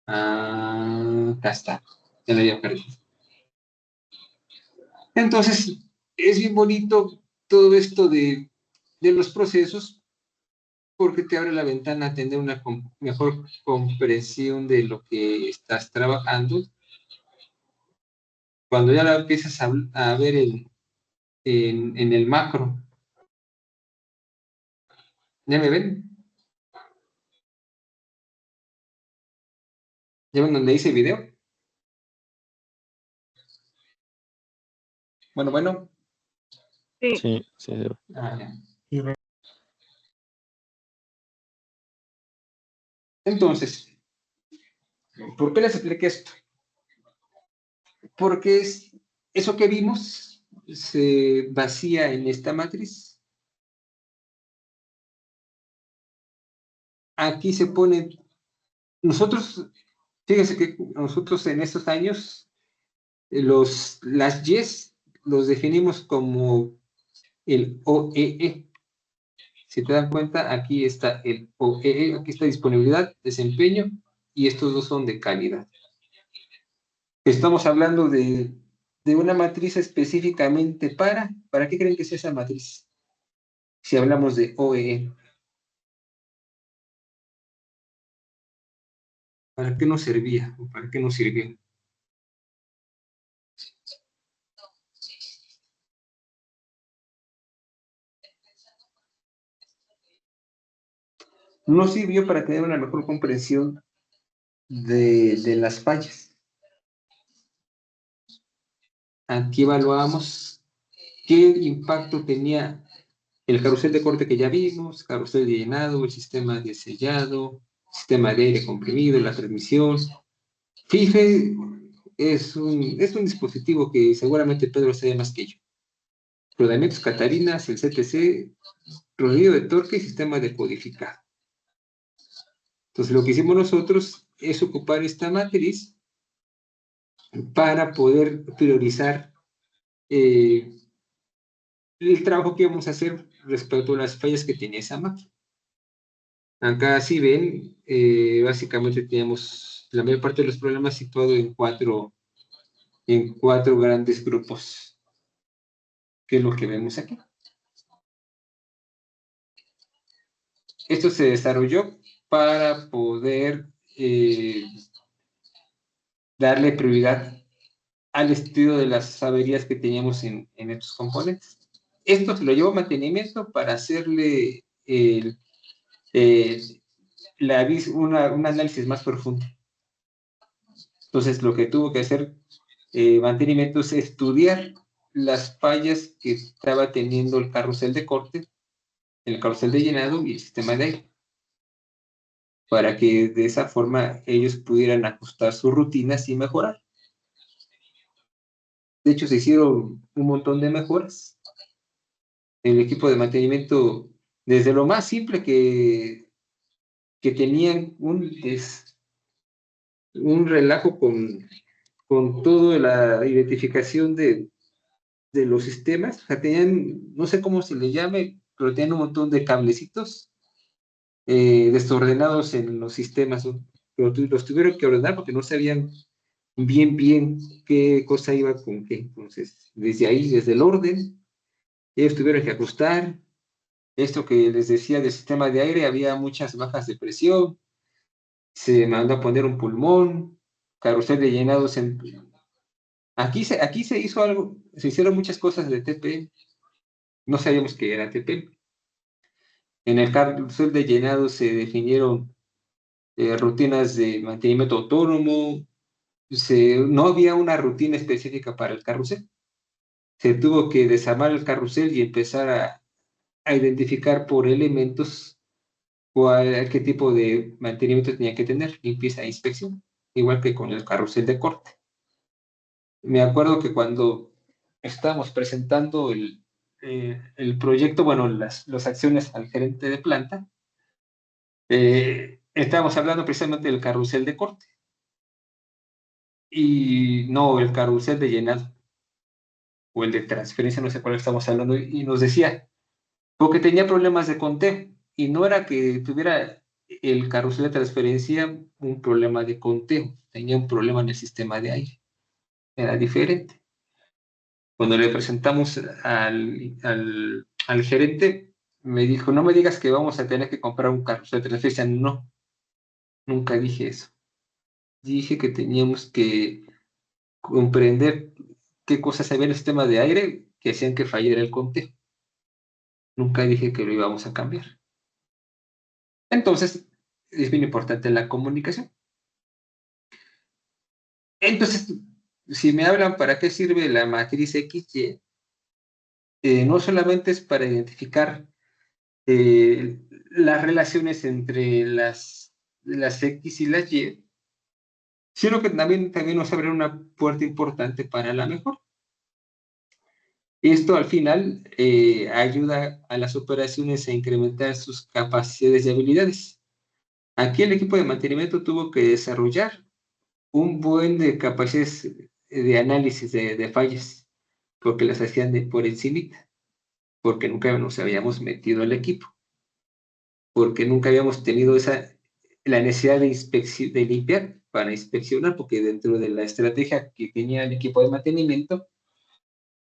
Acá está. Ya la había perdido. Entonces, es bien bonito todo esto de los procesos, porque te abre la ventana a tener una mejor comprensión de lo que estás trabajando. Cuando ya la empiezas a ver en el macro. ¿Ya me ven? ¿Ya ven donde hice video? Bueno. Sí. Ya. Entonces, ¿por qué les expliqué esto? Porque eso que vimos se vacía en esta matriz. Aquí se pone, fíjense que nosotros en estos años, las Y's los definimos como el OEE. Si te dan cuenta, aquí está el OEE, aquí está disponibilidad, desempeño, y estos dos son de calidad. Estamos hablando de de una matriz específicamente ¿para qué creen que es esa matriz? Si hablamos de OEE. ¿Para qué nos servía? ¿O para qué nos sirvió? Nos sirvió para tener una mejor comprensión de las fallas. Aquí evaluamos qué impacto tenía el carrusel de corte que ya vimos, carrusel de llenado, el sistema de sellado, sistema de aire comprimido, la transmisión. FIFE es un dispositivo que seguramente Pedro sabe más que yo. Rodamientos Catarinas, el CTC, rodillo de torque y sistema de codificado. Entonces, lo que hicimos nosotros es ocupar esta matriz para poder priorizar el trabajo que íbamos a hacer respecto a las fallas que tenía esa máquina. Acá, si ven, básicamente teníamos la mayor parte de los problemas situados en cuatro grandes grupos, que es lo que vemos aquí. Esto se desarrolló para poder darle prioridad al estudio de las averías que teníamos en estos componentes. Esto se lo llevó a mantenimiento para hacerle un análisis más profundo. Entonces, lo que tuvo que hacer mantenimiento es estudiar las fallas que estaba teniendo el carrusel de corte, el carrusel de llenado y el sistema de aire, para que de esa forma ellos pudieran ajustar sus rutinas y mejorar. De hecho, se hicieron un montón de mejoras. El equipo de mantenimiento, desde lo más simple que tenían un relajo con toda la identificación de los sistemas. O sea, tenían, no sé cómo se le llame, pero tenían un montón de cablecitos desordenados en los sistemas, pero los tuvieron que ordenar porque no sabían bien qué cosa iba con qué. Entonces, desde ahí, desde el orden, ellos tuvieron que ajustar. Esto que les decía del sistema de aire, había muchas bajas de presión, se mandó a poner un pulmón, carrusel de llenados aquí se hizo algo, se hicieron muchas cosas de TPM, no sabíamos que era TPM. En el carrusel de llenado se definieron rutinas de mantenimiento autónomo, no había una rutina específica para el carrusel. Se tuvo que desarmar el carrusel y empezar a identificar por elementos qué tipo de mantenimiento tenía que tener, limpieza e inspección, igual que con el carrusel de corte. Me acuerdo que cuando estábamos presentando el proyecto, bueno, las acciones al gerente de planta, estábamos hablando precisamente del carrusel de corte y no el carrusel de llenado o el de transferencia, no sé cuál estamos hablando, y nos decía, porque tenía problemas de conteo, y no era que tuviera el carrusel de transferencia un problema de conteo, tenía un problema en el sistema de aire, era diferente. Cuando le presentamos al gerente, me dijo, no me digas que vamos a tener que comprar un carrusel de transferencia. No, nunca dije eso. Dije que teníamos que comprender qué cosas había en el sistema de aire que hacían que fallara el conteo. Nunca dije que lo íbamos a cambiar. Entonces, es bien importante la comunicación. Entonces, si me hablan para qué sirve la matriz XY, no solamente es para identificar las relaciones entre las X y las Y, sino que también nos abre una puerta importante para la mejora. Esto al final ayuda a las operaciones a incrementar sus capacidades y habilidades. Aquí el equipo de mantenimiento tuvo que desarrollar un buen de capacidades de análisis de fallas, porque las hacían por encima, porque nunca nos habíamos metido al equipo, porque nunca habíamos tenido la necesidad de limpiar para inspeccionar, porque dentro de la estrategia que tenía el equipo de mantenimiento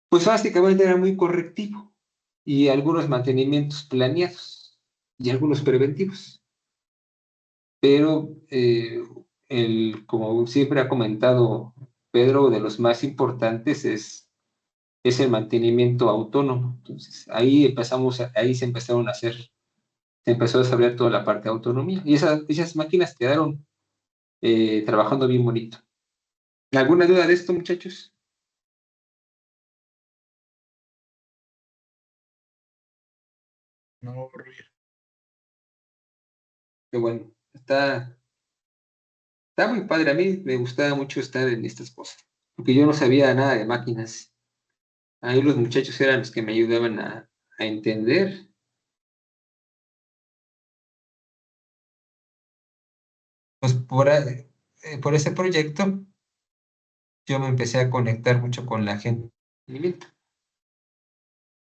pues básicamente era muy correctivo y algunos mantenimientos planeados y algunos preventivos. Pero como siempre ha comentado Pedro, de los más importantes es el mantenimiento autónomo. Entonces, ahí se empezaron a hacer, se empezó a desarrollar toda la parte de autonomía. Y esas máquinas quedaron trabajando bien bonito. ¿Alguna duda de esto, muchachos? No, Qué bueno. Está muy padre. A mí me gustaba mucho estar en estas cosas, porque yo no sabía nada de máquinas. Ahí los muchachos eran los que me ayudaban a entender. Pues por ese proyecto yo me empecé a conectar mucho con la gente de mantenimiento,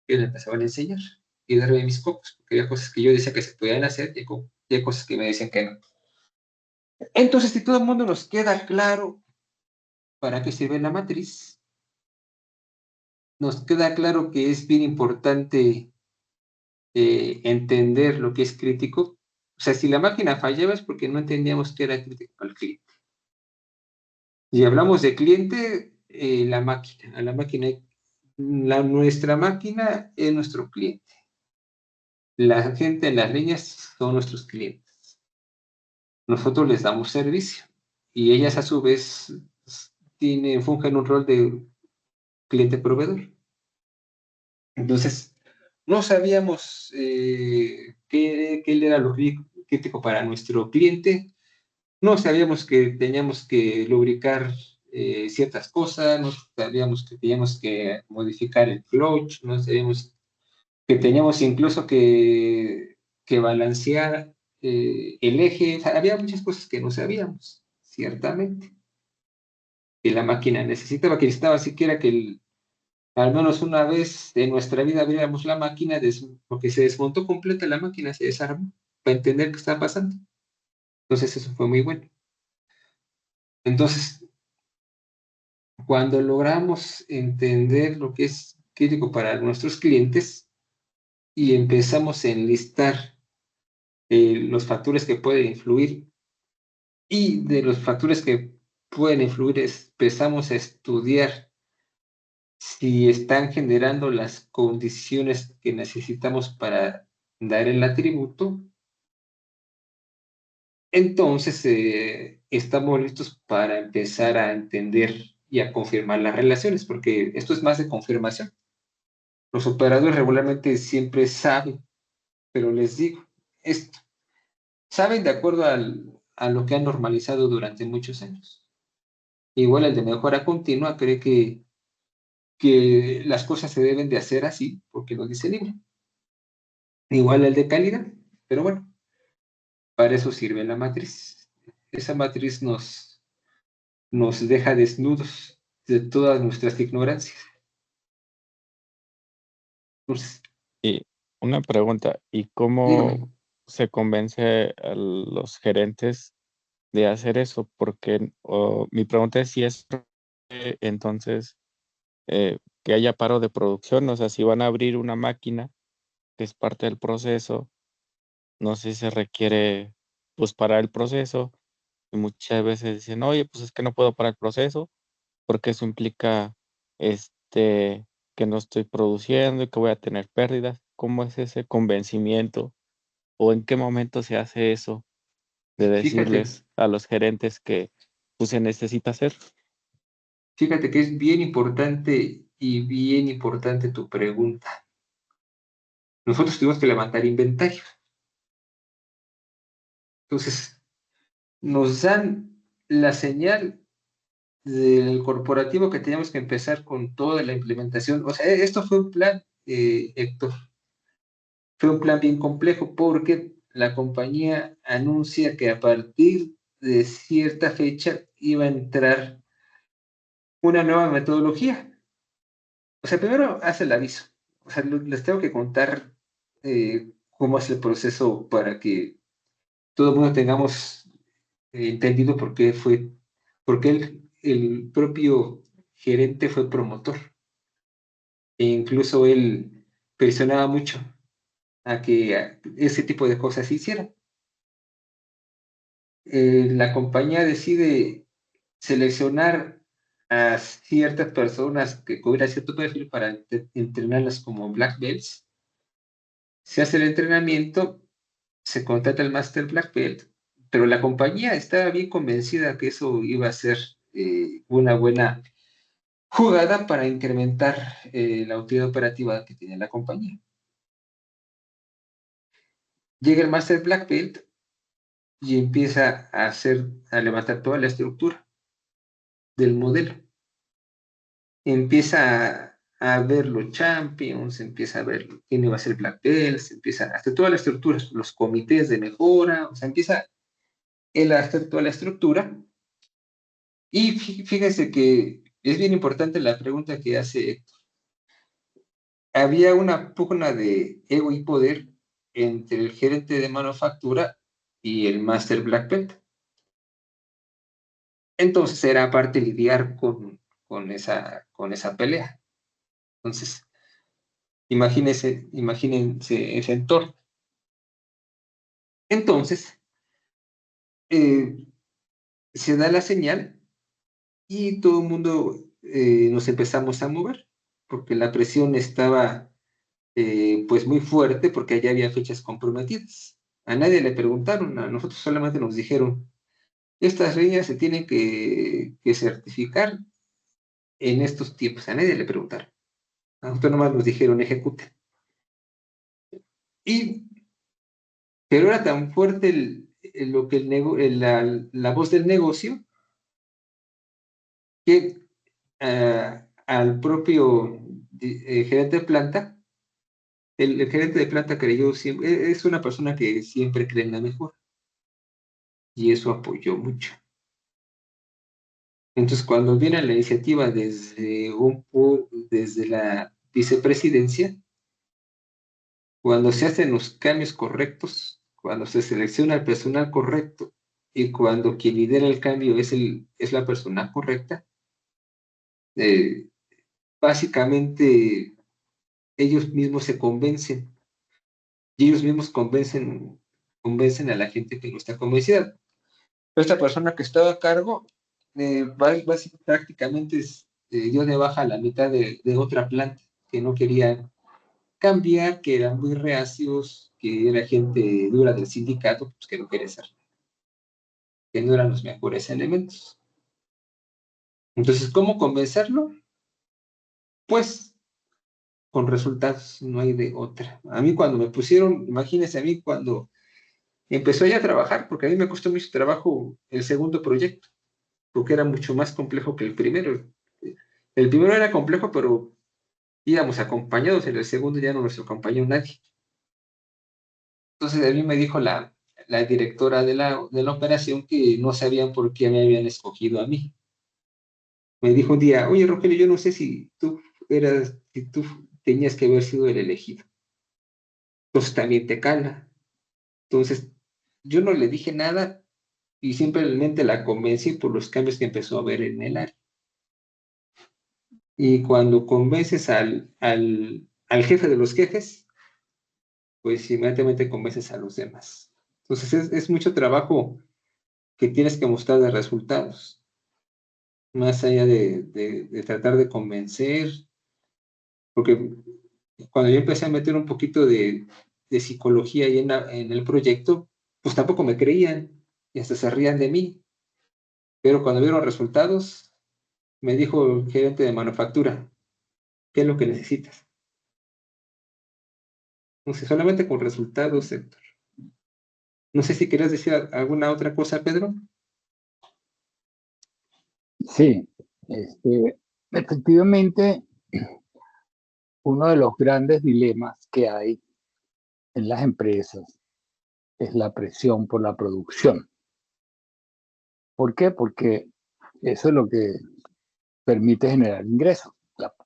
que le empezaban a enseñar y darme mis cocos, porque había cosas que yo decía que se podían hacer y hay cosas que me decían que no. Entonces, si todo el mundo nos queda claro para qué sirve la matriz, nos queda claro que es bien importante entender lo que es crítico. O sea, si la máquina fallaba es porque no entendíamos qué era crítico para el cliente. Y hablamos de cliente, la máquina, nuestra máquina es nuestro cliente. La gente en las líneas son nuestros clientes. Nosotros les damos servicio y ellas a su vez fungen un rol de cliente proveedor. Entonces, no sabíamos qué era lo crítico para nuestro cliente, no sabíamos que teníamos que lubricar ciertas cosas, no sabíamos que teníamos que modificar el clutch, no sabíamos que teníamos incluso que balancear el eje. O sea, había muchas cosas que no sabíamos, ciertamente, que la máquina necesitaba, que necesitaba siquiera que al menos una vez en nuestra vida abriéramos la máquina, porque se desmontó completa la máquina, se desarmó, para entender qué estaba pasando. Entonces eso fue muy bueno. Entonces, cuando logramos entender lo que es crítico para nuestros clientes y empezamos a enlistar los factores que pueden influir y de los factores que pueden influir empezamos a estudiar si están generando las condiciones que necesitamos para dar el atributo, entonces estamos listos para empezar a entender y a confirmar las relaciones, porque esto es más de confirmación. Los operadores regularmente siempre saben, pero les digo, esto, saben de acuerdo a lo que han normalizado durante muchos años. Igual el de mejora continua cree que las cosas se deben de hacer así, porque lo dice el libro. Igual el de calidad, pero bueno, para eso sirve la matriz. Esa matriz nos deja desnudos de todas nuestras ignorancias. Entonces, Y una pregunta, ¿y dígame, cómo se convence a los gerentes de hacer eso? Porque mi pregunta es si es entonces que haya paro de producción, o sea, si van a abrir una máquina que es parte del proceso, no sé si se requiere pues parar el proceso y muchas veces dicen, oye, pues es que no puedo parar el proceso porque eso implica que no estoy produciendo y que voy a tener pérdidas. ¿Cómo es ese convencimiento o en qué momento se hace eso de fíjate, decirles a los gerentes que pues, se necesita hacer? fíjate que es bien importante y bien importante tu pregunta. Nosotros tuvimos que levantar inventario. Entonces, nos dan la señal del corporativo que teníamos que empezar con toda la implementación. O sea, esto fue un plan, Héctor, fue un plan bien complejo porque la compañía anuncia que a partir de cierta fecha iba a entrar una nueva metodología. O sea, primero hace el aviso. O sea, les tengo que contar cómo es el proceso para que todo el mundo tengamos entendido por qué el propio gerente fue promotor. E incluso él presionaba mucho a que ese tipo de cosas se hicieran. La compañía decide seleccionar a ciertas personas que cubran cierto perfil para entrenarlas como black belts. Se hace el entrenamiento, se contrata el Master Black Belt, pero la compañía estaba bien convencida que eso iba a ser una buena jugada para incrementar la utilidad operativa que tenía la compañía. Llega el Master Black Belt y empieza a levantar toda la estructura del modelo. Empieza a ver los champions, empieza a ver quién iba a ser Black Belt, empieza a hacer toda la estructura, los comités de mejora, o sea, empieza él a hacer toda la estructura. Y fíjense que es bien importante la pregunta que hace Héctor. Había una pugna de ego y poder entre el gerente de manufactura y el Master Black Belt. Entonces era aparte lidiar con esa pelea. Entonces, imagínense ese entorno. Entonces, se da la señal y todo el mundo nos empezamos a mover, porque la presión estaba pues muy fuerte, porque allá había fechas comprometidas. A nadie le preguntaron, a nosotros solamente nos dijeron, estas líneas se tienen que certificar en estos tiempos. A nadie le preguntaron. A nosotros nomás nos dijeron, ejecuten. Pero era tan fuerte lo que la voz del negocio que al propio gerente de planta, el gerente de planta creyó siempre, es una persona que siempre cree en la mejora, y eso apoyó mucho. Entonces, cuando viene la iniciativa desde la vicepresidencia, cuando se hacen los cambios correctos, cuando se selecciona el personal correcto y cuando quien lidera el cambio es la persona correcta, básicamente ellos mismos se convencen y ellos mismos convencen a la gente que no está convencida. Esta persona que estaba a cargo prácticamente dio de baja la mitad de otra planta que no quería cambiar, que eran muy reacios, que era gente dura del sindicato, pues que no quería ser, que no eran los mejores elementos. Entonces, ¿cómo convencerlo? Pues con resultados, no hay de otra. A mí cuando me pusieron, imagínense a mí cuando empezó ya a trabajar, porque a mí me costó mucho trabajo el segundo proyecto, porque era mucho más complejo que el primero. El primero era complejo, pero íbamos acompañados, en el segundo ya no nos acompañó nadie. Entonces a mí me dijo la directora de la operación que no sabían por qué me habían escogido a mí. Me dijo un día, oye Rogelio, yo no sé si tú tenías que haber sido el elegido. Entonces también te cala. Entonces yo no le dije nada y simplemente la convencí por los cambios que empezó a ver en el área. Y cuando convences al jefe de los jefes, pues inmediatamente convences a los demás. Entonces es mucho trabajo que tienes que mostrar de resultados, más allá de tratar de convencer, porque cuando yo empecé a meter un poquito de psicología ahí en el proyecto, pues tampoco me creían y hasta se rían de mí. Pero cuando vieron resultados, me dijo el gerente de manufactura, ¿qué es lo que necesitas? No sé, solamente con resultados, Héctor. No sé si querías decir alguna otra cosa, Pedro. Sí, efectivamente, uno de los grandes dilemas que hay en las empresas es la presión por la producción. ¿Por qué? Porque eso es lo que permite generar ingresos,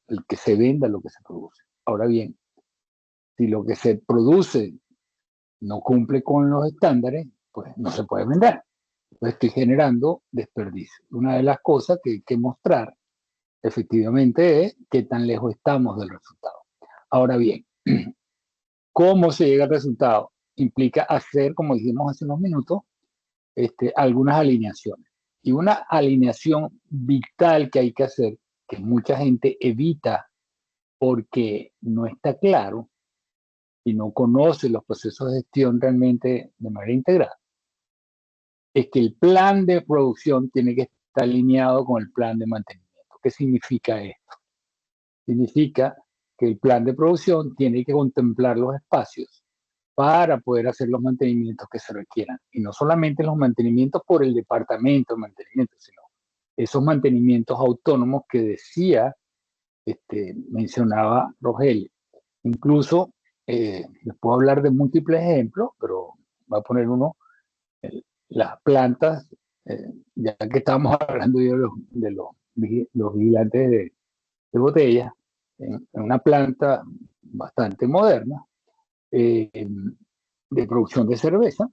el que se venda lo que se produce. Ahora bien, si lo que se produce no cumple con los estándares, pues no se puede vender. Pues estoy generando desperdicio. Una de las cosas que hay que mostrar efectivamente es qué tan lejos estamos del resultado. Ahora bien, ¿cómo se llega al resultado? Implica hacer, como dijimos hace unos minutos, algunas alineaciones. Y una alineación vital que hay que hacer, que mucha gente evita porque no está claro y no conoce los procesos de gestión realmente de manera integrada, es que el plan de producción tiene que estar alineado con el plan de mantenimiento. ¿Qué significa esto? Significa que el plan de producción tiene que contemplar los espacios para poder hacer los mantenimientos que se requieran. Y no solamente los mantenimientos por el departamento de mantenimiento, sino esos mantenimientos autónomos que decía, mencionaba Rogelio. Incluso, les puedo hablar de múltiples ejemplos, pero voy a poner uno, las plantas, ya que estábamos hablando de los vigilantes de botellas, en una planta bastante moderna, de producción de cerveza,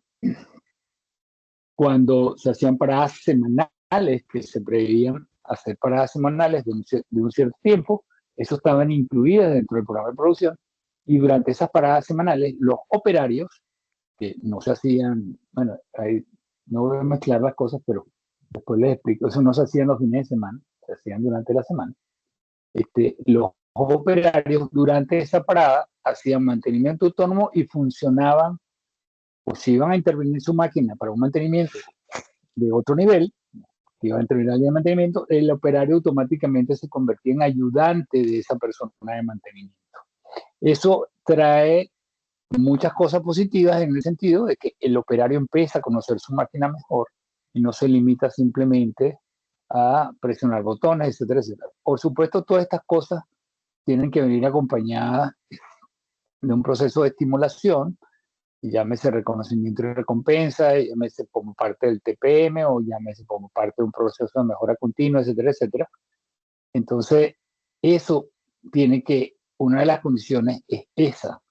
cuando se hacían paradas semanales, que se preveían hacer paradas semanales de un cierto tiempo, eso estaban incluidas dentro del programa de producción, y durante esas paradas semanales, los operarios, que no se hacían, bueno, ahí no voy a mezclar las cosas, pero después les explico, eso no se hacía en los fines de semana, se hacían durante la semana. Los operarios durante esa parada hacían mantenimiento autónomo y funcionaban, o si iban a intervenir su máquina para un mantenimiento de otro nivel, que iba a intervenir en el mantenimiento, el operario automáticamente se convertía en ayudante de esa persona de mantenimiento. Eso trae muchas cosas positivas en el sentido de que el operario empieza a conocer su máquina mejor y no se limita simplemente a presionar botones, etcétera, etcétera. Por supuesto, todas estas cosas tienen que venir acompañadas de un proceso de estimulación, llámese reconocimiento y recompensa, llámese como parte del TPM o llámese como parte de un proceso de mejora continua, etcétera, etcétera. Entonces, eso tiene que, una de las condiciones es esa,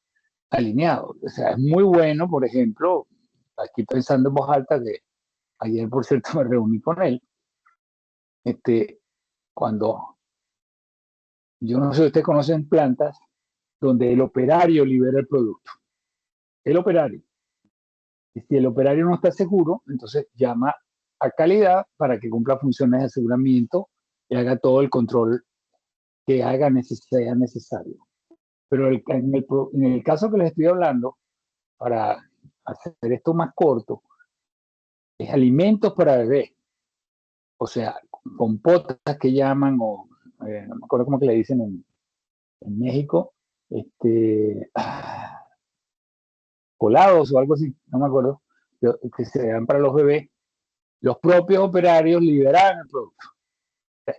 alineado. O sea, es muy bueno, por ejemplo, aquí pensando en voz alta, que ayer, por cierto, me reuní con él, cuando, yo no sé si ustedes conocen plantas donde el operario libera el producto. El operario. Y si el operario no está seguro, entonces llama a calidad para que cumpla funciones de aseguramiento y haga todo el control que sea necesario. Pero en el caso que les estoy hablando, para hacer esto más corto, es alimentos para bebés. O sea, compotas que llaman, o no me acuerdo cómo que le dicen en México, colados o algo así, no me acuerdo, que se dan para los bebés. Los propios operarios liberaban el producto.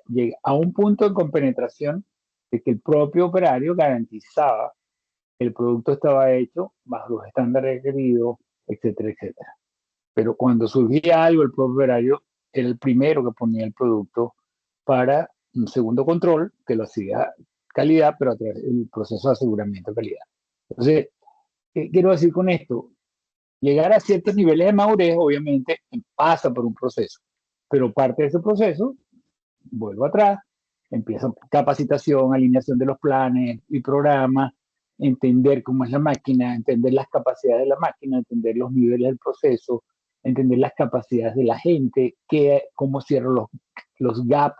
Llega a un punto de compenetración de que el propio operario garantizaba que el producto estaba hecho bajo los estándares requeridos, etcétera, etcétera. Pero cuando surgía algo, el propio operario era el primero que ponía el producto para un segundo control, que lo hacía calidad, pero a través del proceso de aseguramiento de calidad. Entonces, ¿qué quiero decir con esto? Llegar a ciertos niveles de madurez, obviamente, pasa por un proceso, pero parte de ese proceso, vuelvo atrás, empieza capacitación, alineación de los planes y programas, entender cómo es la máquina, entender las capacidades de la máquina, entender los niveles del proceso, entender las capacidades de la gente, cómo cierro los gaps,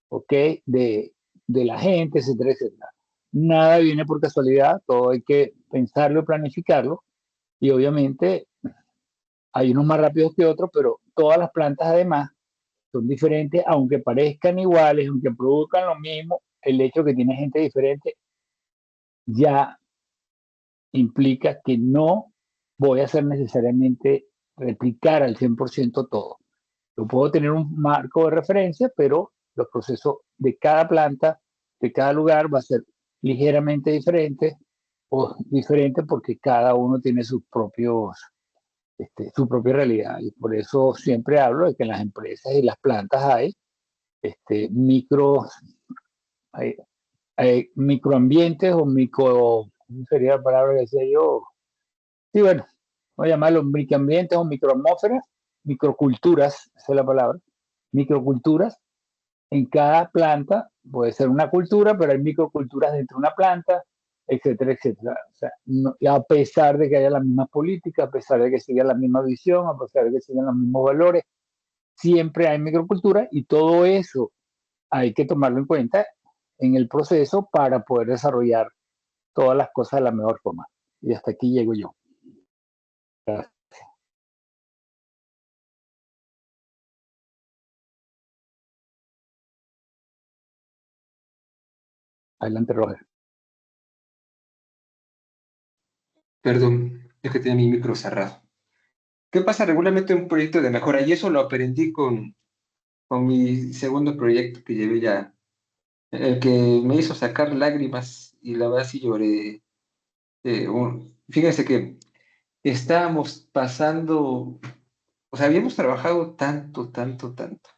¿ok? De la gente, etcétera, etcétera. Nada viene por casualidad, todo hay que pensarlo y planificarlo, y obviamente hay unos más rápidos que otros, pero todas las plantas además son diferentes, aunque parezcan iguales, aunque produzcan lo mismo, el hecho de que tiene gente diferente ya implica que no voy a hacer necesariamente replicar al 100% todo. Yo puedo tener un marco de referencia, pero los procesos de cada planta, de cada lugar, va a ser ligeramente diferente o diferente porque cada uno tiene sus propios, su propia realidad. Y por eso siempre hablo de que en las empresas y las plantas hay hay microambientes o ¿cómo sería la palabra que decía yo? Sí, bueno, voy a llamarlos microambientes o microatmósferas, microculturas, esa es la palabra, microculturas en cada planta Puede ser una cultura, pero hay microculturas dentro de una planta, etcétera, etcétera. O sea, y a pesar de que haya las mismas políticas, a pesar de que siga la misma visión, a pesar de que sigan los mismos valores, siempre hay microcultura y todo eso hay que tomarlo en cuenta en el proceso para poder desarrollar todas las cosas de la mejor forma. Y hasta aquí llego yo. Gracias. Adelante, Roger. Perdón, es que tenía mi micro cerrado. ¿Qué pasa regularmente en un proyecto de mejora? Y eso lo aprendí con mi segundo proyecto que llevé ya, el que me hizo sacar lágrimas y la verdad sí lloré. Fíjense que estábamos pasando, o sea, habíamos trabajado tanto, tanto, tanto.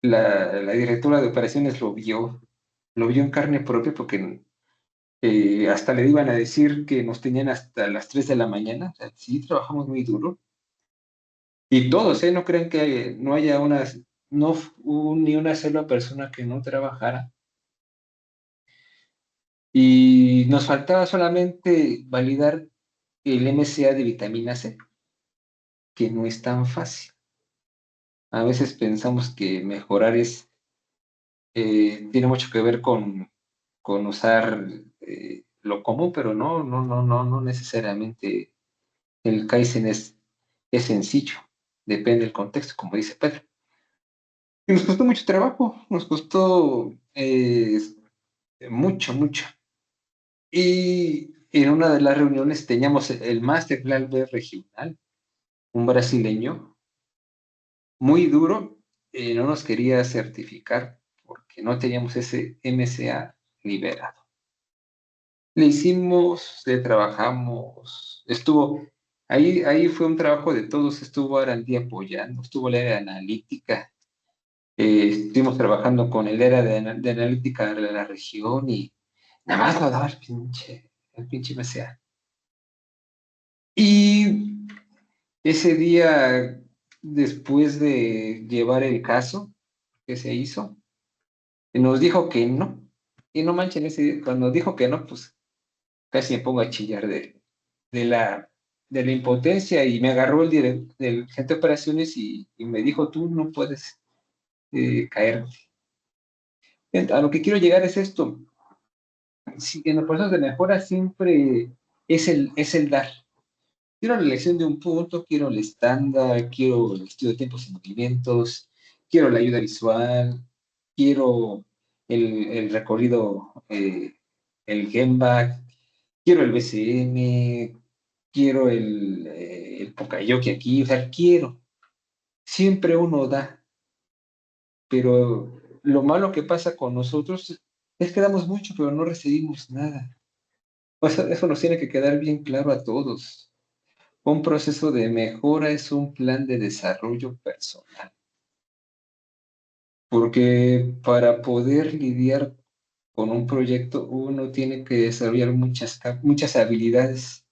La directora de operaciones lo vio en carne propia porque hasta le iban a decir que nos tenían hasta las 3 de la mañana. O sea, sí, trabajamos muy duro. Y todos, ¿eh? No crean que no haya no hubo ni una sola persona que no trabajara. Y nos faltaba solamente validar el MCA de vitamina C, que no es tan fácil. A veces pensamos que mejorar tiene mucho que ver con usar lo común, pero no necesariamente el Kaizen es sencillo, depende del contexto, como dice Pedro. Y nos costó mucho trabajo, nos costó mucho, mucho. Y en una de las reuniones teníamos el Master Plan B regional, un brasileño muy duro, no nos quería certificar porque no teníamos ese MCA liberado. Le hicimos, le trabajamos, ahí fue un trabajo de todos, estuvo Arandí apoyando, estuvo la área de analítica, estuvimos trabajando con el área de analítica de la región y nada más lo daba el pinche MCA. Y ese día, después de llevar el caso que se hizo, nos dijo que no. Y no manchen, cuando dijo que no, pues casi me pongo a chillar de la, de la impotencia y me agarró del gente de operaciones y me dijo, tú no puedes caerte. A lo que quiero llegar es esto. Si en los procesos de mejora siempre es el dar. Quiero la elección de un punto, quiero el estándar, quiero el estudio de tiempos y movimientos, quiero la ayuda visual, quiero el recorrido, el Gemba, quiero el BCM, quiero el Pokayoke aquí, o sea, quiero. Siempre uno da, pero lo malo que pasa con nosotros es que damos mucho, pero no recibimos nada. O sea, eso nos tiene que quedar bien claro a todos. Un proceso de mejora es un plan de desarrollo personal, porque para poder lidiar con un proyecto uno tiene que desarrollar muchas habilidades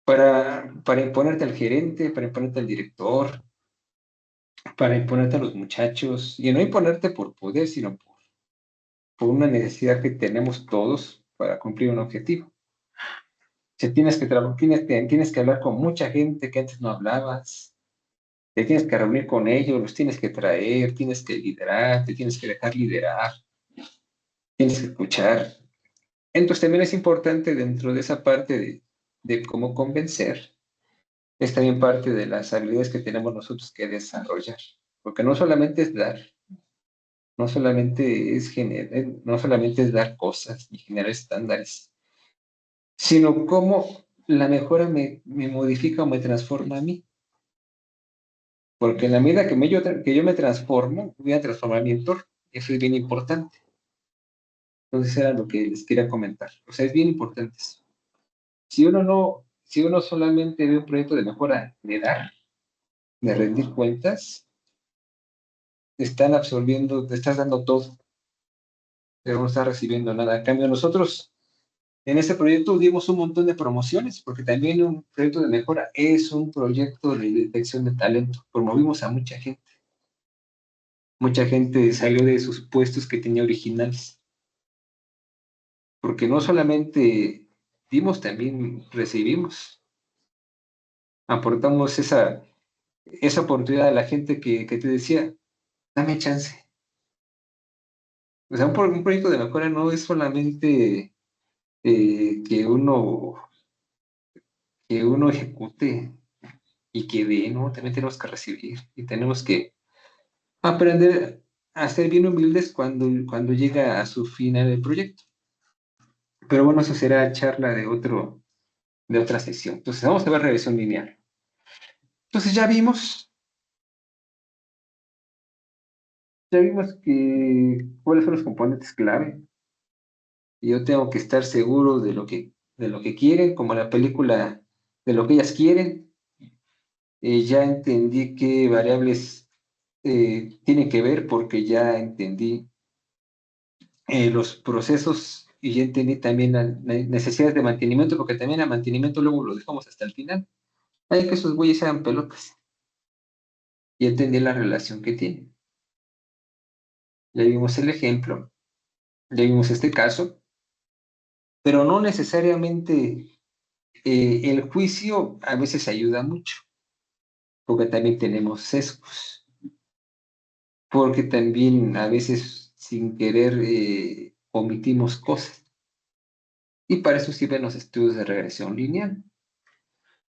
para imponerte al gerente, para imponerte al director, para imponerte a los muchachos, y no imponerte por poder, sino por una necesidad que tenemos todos para cumplir un objetivo. Si tienes que hablar con mucha gente que antes no hablabas, te tienes que reunir con ellos, los tienes que traer, tienes que liderar, te tienes que dejar liderar, tienes que escuchar. Entonces también es importante dentro de esa parte de cómo convencer, es también parte de las habilidades que tenemos nosotros que desarrollar, porque no solamente es dar, no solamente es dar cosas y generar estándares, sino cómo la mejora me modifica o me transforma a mí. Porque en la medida que yo me transformo, voy a transformar mi entorno. Eso es bien importante. Entonces era lo que les quería comentar. O sea, es bien importante eso. Si uno solamente ve un proyecto de mejora de dar, de rendir cuentas, te estás dando todo, pero no estás recibiendo nada. En cambio, nosotros en este proyecto dimos un montón de promociones, porque también un proyecto de mejora es un proyecto de detección de talento. Promovimos a mucha gente. mucha gente salió de sus puestos que tenía originales, porque no solamente dimos, también recibimos, aportamos esa oportunidad a la gente que te decía, dame chance. O sea, un proyecto de mejora no es solamente que uno ejecute y que dé, ¿no? También tenemos que recibir y tenemos que aprender a ser bien humildes cuando llega a su final el proyecto. Pero bueno, eso será charla de otra sesión. Entonces, vamos a ver regresión lineal. Entonces, ya vimos cuáles son los componentes clave. Y yo tengo que estar seguro de lo que quieren, como la película, de lo que ellas quieren. Ya entendí qué variables tienen que ver porque ya entendí los procesos y ya entendí también las necesidades de mantenimiento, porque también el mantenimiento luego lo dejamos hasta el final. Hay que esos güeyes sean pelotas. Y entendí la relación que tienen. Ya vimos el ejemplo, ya vimos este caso, pero no necesariamente el juicio a veces ayuda mucho, porque también tenemos sesgos, porque también a veces sin querer omitimos cosas. Y para eso sirven los estudios de regresión lineal.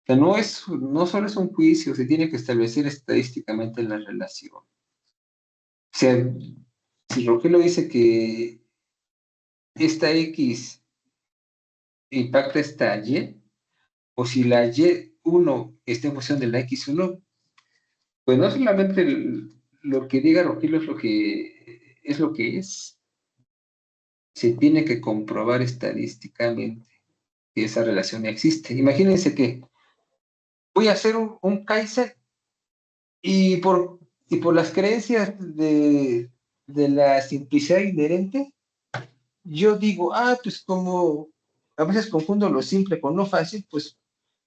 O sea, no solo es un juicio, se tiene que establecer estadísticamente la relación. O sea, si Rogelio dice que esta X impacta esta Y, o si la Y1 está en función de la X1, pues no solamente lo que diga Rogelio es lo que es, se tiene que comprobar estadísticamente que esa relación existe. Imagínense que voy a hacer un Kaizen y por las creencias de la simplicidad inherente, yo digo, pues como a veces confundo lo simple con lo fácil, pues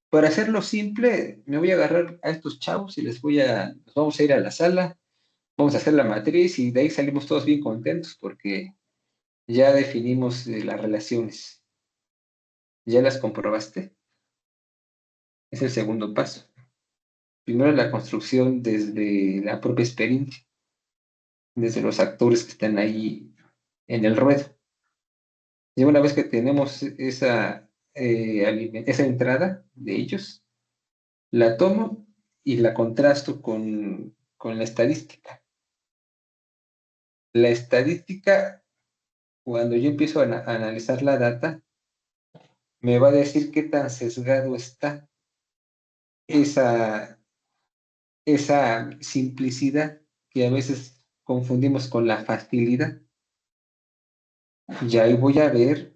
para hacerlo simple, me voy a agarrar a estos chavos y nos vamos a ir a la sala, vamos a hacer la matriz y de ahí salimos todos bien contentos porque ya definimos las relaciones. ¿Ya las comprobaste? Es el segundo paso. Primero la construcción desde la propia experiencia, desde los actores que están ahí en el ruedo. Y una vez que tenemos esa entrada de ellos, la tomo y la contrasto con la estadística. La estadística, cuando yo empiezo a analizar la data, me va a decir qué tan sesgado está esa, esa simplicidad que a veces confundimos con la facilidad. Y ahí voy a ver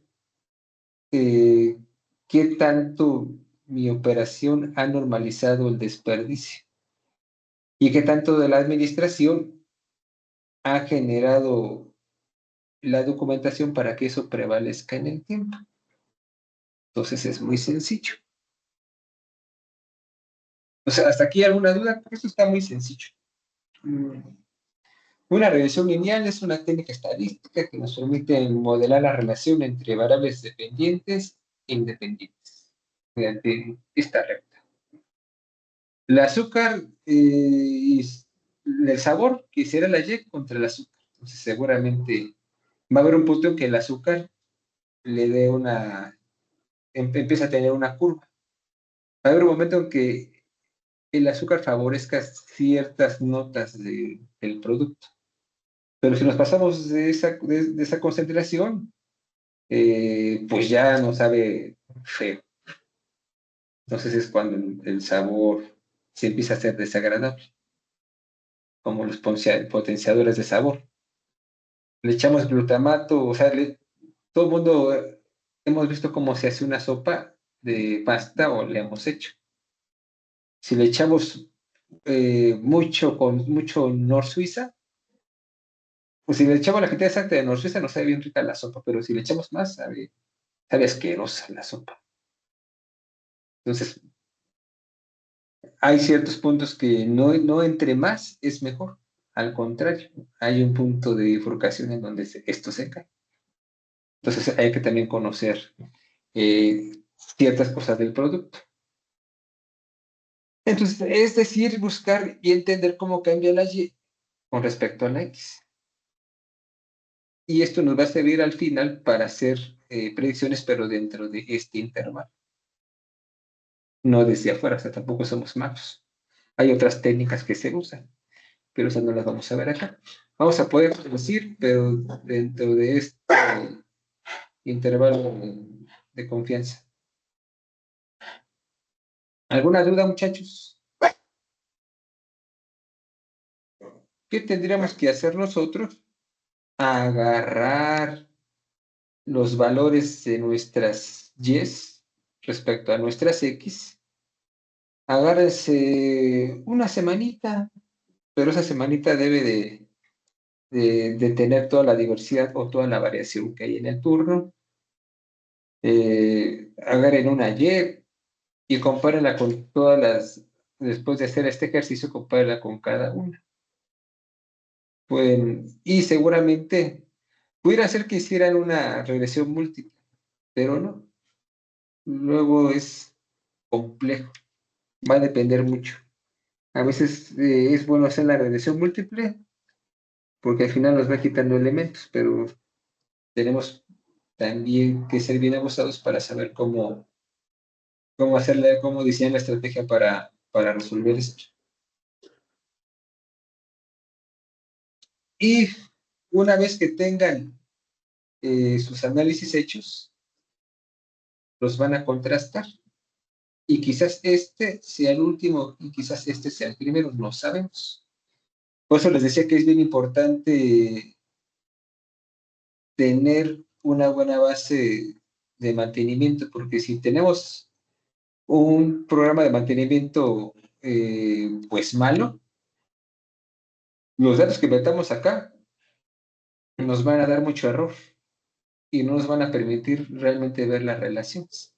qué tanto mi operación ha normalizado el desperdicio y qué tanto de la administración ha generado la documentación para que eso prevalezca en el tiempo. Entonces es muy sencillo. O sea, ¿hasta aquí alguna duda? Esto está muy sencillo. Una regresión lineal es una técnica estadística que nos permite modelar la relación entre variables dependientes e independientes mediante esta recta. El azúcar y el sabor, que será la Y contra el azúcar. Entonces seguramente va a haber un punto en que el azúcar le dé empieza a tener una curva. Va a haber un momento en que el azúcar favorezca ciertas notas del producto. Pero si nos pasamos de esa concentración, pues ya no sabe feo. Entonces es cuando el sabor se empieza a hacer desagradable, como los potenciadores de sabor. Le echamos glutamato, o sea, todo el mundo hemos visto cómo se hace una sopa de pasta o le hemos hecho. Si le echamos con mucho Nor Suiza, pues si le echamos la cantidad exacta de Nor Suiza, no sabe bien rica la sopa, pero si le echamos más, sabe asquerosa la sopa. Entonces, hay ciertos puntos que no entre más es mejor. al contrario, hay un punto de bifurcación en donde esto se cae. Entonces hay que también conocer ciertas cosas del producto. Entonces, es decir, buscar y entender cómo cambia la Y con respecto a la X. Y esto nos va a servir al final para hacer predicciones, pero dentro de este intervalo. No desde afuera, o sea, tampoco somos magos. Hay otras técnicas que se usan, pero esas no las vamos a ver acá. Vamos a poder producir, pero dentro de este intervalo de confianza. ¿Alguna duda, muchachos? ¿Qué tendríamos que hacer nosotros? Agarrar los valores de nuestras Y respecto a nuestras X. Agárrense una semanita, pero esa semanita debe de tener toda la diversidad o toda la variación que hay en el turno. Agarren una y compárenla con todas las, después de hacer este ejercicio, compárenla con cada una. Y seguramente pudiera ser que hicieran una regresión múltiple, pero no. Luego es complejo, va a depender mucho. A veces es bueno hacer la regresión múltiple porque al final nos va quitando elementos, pero tenemos también que ser bien abusados para saber cómo hacerle, cómo diseñar la estrategia para resolver esto. Y una vez que tengan sus análisis hechos, los van a contrastar. Y quizás este sea el último y quizás este sea el primero, no sabemos. Por eso les decía que es bien importante tener una buena base de mantenimiento, porque si tenemos un programa de mantenimiento pues malo, los datos que metamos acá nos van a dar mucho error y no nos van a permitir realmente ver las relaciones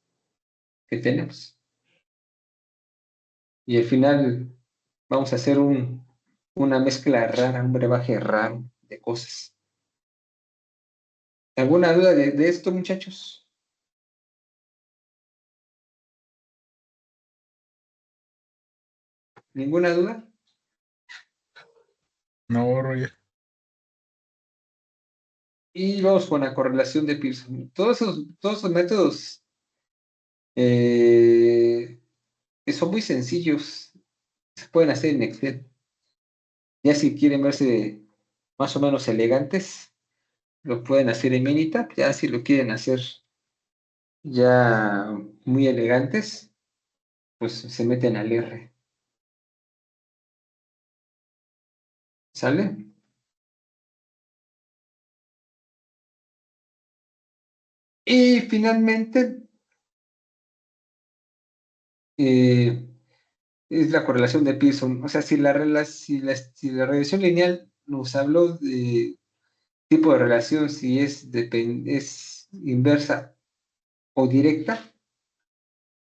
que tenemos. Y al final vamos a hacer una mezcla rara, un brebaje raro de cosas. ¿Alguna duda de esto, muchachos? ¿Ninguna duda? No, Roger. Y vamos con la correlación de Pearson. Todos esos métodos son muy sencillos. Se pueden hacer en Excel. Ya si quieren verse más o menos elegantes, lo pueden hacer en Minitab. Ya si lo quieren hacer ya muy elegantes, pues se meten al R. ¿Sale? Y finalmente es la correlación de Pearson. O sea, si la regresión lineal nos habló de tipo de relación, si es inversa o directa,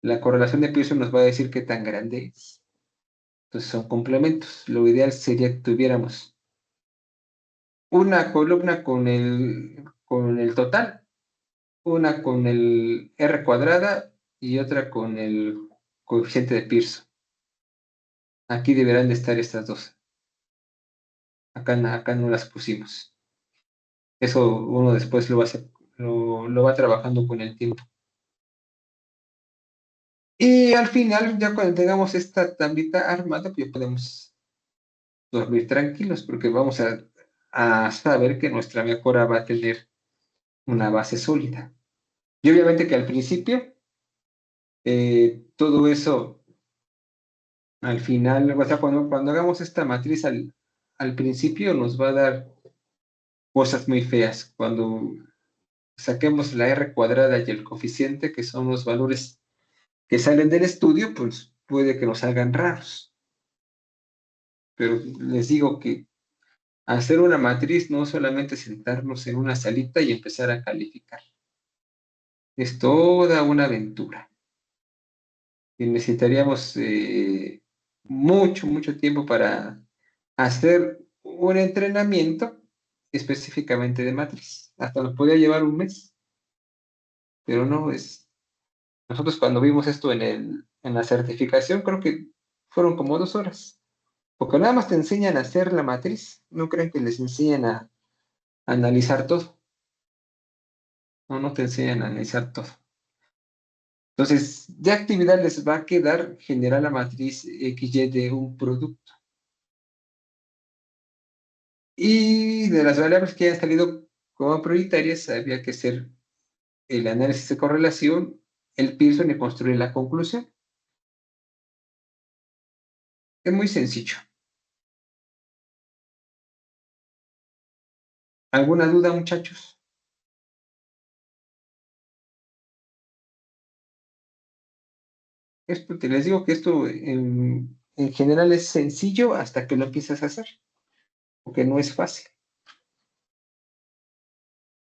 la correlación de Pearson nos va a decir qué tan grande es. Entonces son complementos. Lo ideal sería que tuviéramos una columna con el total, una con el R cuadrada y otra con el coeficiente de Pearson. Aquí deberán de estar estas dos. Acá no las pusimos. Eso uno después lo va trabajando con el tiempo. Y al final, ya cuando tengamos esta tablita armada, pues ya podemos dormir tranquilos porque vamos a saber que nuestra mejora va a tener una base sólida. Y obviamente que al principio, todo eso, al final, o sea, cuando hagamos esta matriz al principio nos va a dar cosas muy feas. Cuando saquemos la R cuadrada y el coeficiente, que son los valores que salen del estudio, pues puede que nos salgan raros. Pero les digo que hacer una matriz no solamente sentarnos en una salita y empezar a calificar. Es toda una aventura. Y necesitaríamos mucho tiempo para hacer un entrenamiento específicamente de matriz. Hasta nos podía llevar un mes, pero no es. Nosotros cuando vimos esto en la certificación, creo que fueron como 2 horas. Porque nada más te enseñan a hacer la matriz, no creen que les enseñan a analizar todo. No, no te enseñan a analizar todo. Entonces, ¿de actividad les va a quedar generar la matriz XY de un producto? Y de las variables que han salido como prioritarias, había que hacer el análisis de correlación, el Pearson y construir la conclusión. Es muy sencillo. ¿Alguna duda, muchachos? Esto te les digo que esto en general es sencillo hasta que lo empiezas a hacer, porque no es fácil.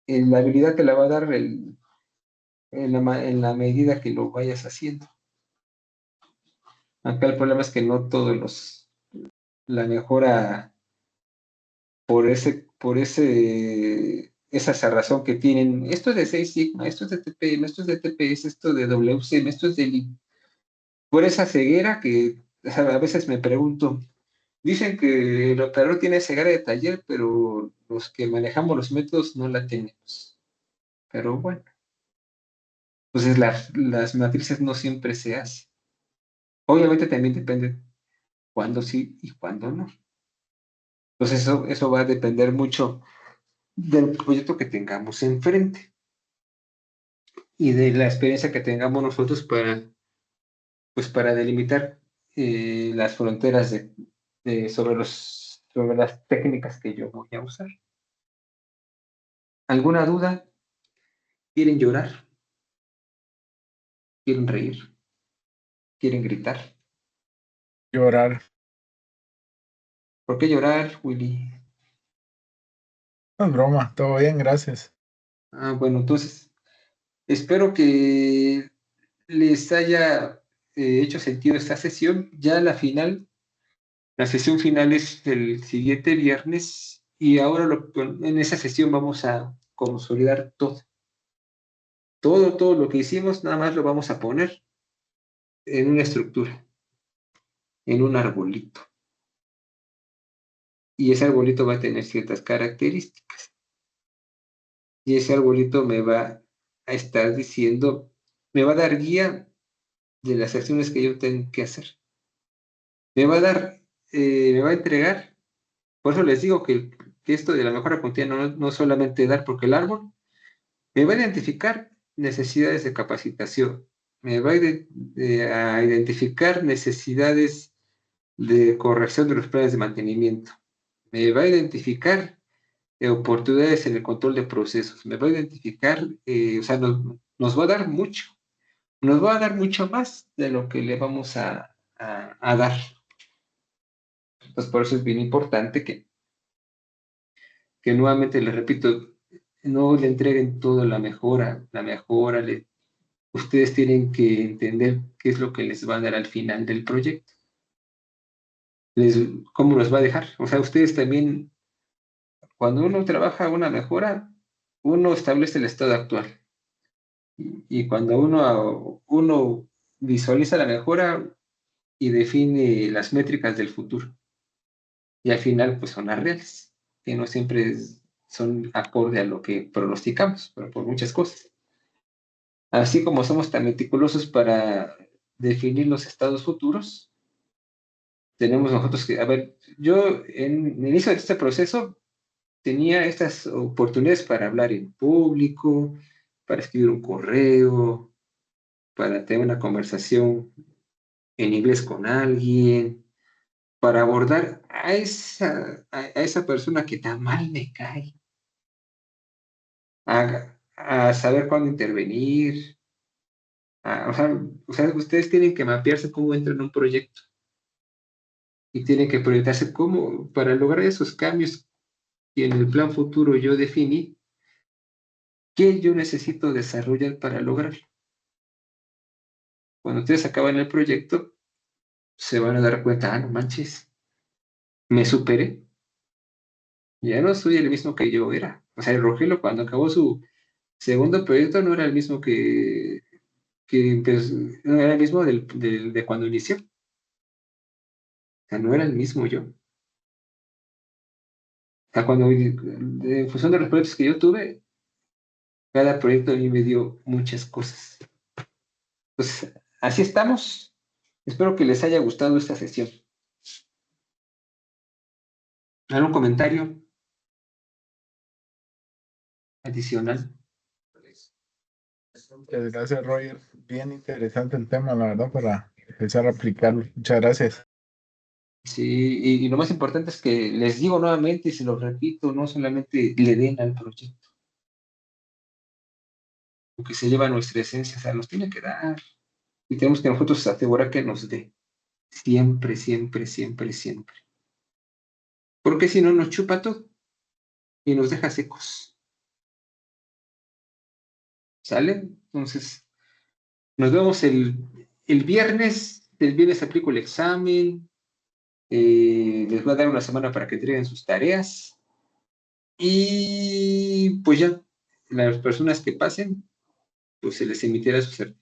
La habilidad te la va a dar en la medida que lo vayas haciendo. Acá el problema es que no todos la mejora esa cerrazón que tienen. Esto es de 6 sigma, esto es de TPM, esto es de TPS, esto de WCM, esto es de por esa ceguera que a veces me pregunto, dicen que el operador tiene ceguera de taller, pero los que manejamos los métodos no la tenemos. Pero bueno, entonces las matrices no siempre se hacen. Obviamente también depende cuándo sí y cuándo no. Entonces eso va a depender mucho del proyecto que tengamos enfrente y de la experiencia que tengamos nosotros para delimitar las fronteras sobre las técnicas que yo voy a usar. ¿Alguna duda? ¿Quieren llorar? ¿Quieren reír? ¿Quieren gritar? Llorar. ¿Por qué llorar, Willy? No es broma, todo bien, gracias. Bueno, entonces espero que les haya hecho sentido esta sesión. Ya la sesión final es el siguiente viernes y ahora en esa sesión vamos a consolidar todo. Todo lo que hicimos, nada más lo vamos a poner en una estructura, en un arbolito. Y ese arbolito va a tener ciertas características. Y ese arbolito me va a estar diciendo, me va a dar guía de las acciones que yo tengo que hacer. Me va a dar, me va a entregar. Por eso les digo que esto de la mejora continua no solamente dar, porque el árbol me va a identificar necesidades de capacitación, me va a identificar necesidades de corrección de los planes de mantenimiento, me va a identificar oportunidades en el control de procesos, me va a identificar, o sea, nos va a dar mucho, nos va a dar mucho más de lo que le vamos a dar. Entonces, por eso es bien importante que nuevamente les repito, no le entreguen todo la mejora, ustedes tienen que entender qué es lo que les va a dar al final del proyecto, cómo los va a dejar. O sea, ustedes también, cuando uno trabaja una mejora, uno establece el estado actual. Y cuando uno visualiza la mejora y define las métricas del futuro. Y al final, pues son las reales, que no siempre son acorde a lo que pronosticamos, pero por muchas cosas. Así como somos tan meticulosos para definir los estados futuros, tenemos nosotros que, a ver, yo en el inicio de este proceso tenía estas oportunidades para hablar en público, para escribir un correo, para tener una conversación en inglés con alguien, para abordar a esa persona que tan mal me cae, a saber cuándo intervenir. O sea, ustedes tienen que mapearse cómo entran en un proyecto y tienen que proyectarse cómo, para lograr esos cambios que en el plan futuro yo definí, qué yo necesito desarrollar para lograrlo. Cuando ustedes acaban el proyecto, se van a dar cuenta, no manches, me superé, Ya no soy el mismo que yo era. O sea, el Rogelio cuando acabó su segundo proyecto no era el mismo no era el mismo de cuando inició. O sea, no era el mismo yo. O sea, en función de los proyectos que yo tuve, cada proyecto a mí me dio muchas cosas. Pues así estamos. Espero que les haya gustado esta sesión. ¿Algún comentario adicional? Muchas gracias, Roger. Bien interesante el tema, la verdad, para empezar a aplicarlo. Muchas gracias. Sí, y lo más importante es que les digo nuevamente y se lo repito, no solamente le den al proyecto, porque se lleva nuestra esencia, o sea, nos tiene que dar. Y tenemos que nosotros asegurar que nos dé. Siempre, siempre, siempre, siempre. Porque si no, nos chupa todo y nos deja secos. ¿Sale? Entonces, nos vemos el viernes. El viernes aplico el examen. Les voy a dar una semana para que entreguen sus tareas. Y pues ya, las personas que pasen, pues se les emitirá su certificado,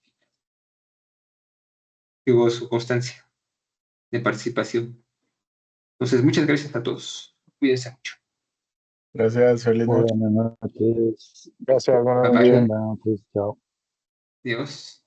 su constancia de participación. Entonces, muchas gracias a todos. Cuídense mucho. Gracias, feliz noche. Buenas noches. Gracias, buenas Bye Bien, bye. noches. buenas noches. Chao. Adiós.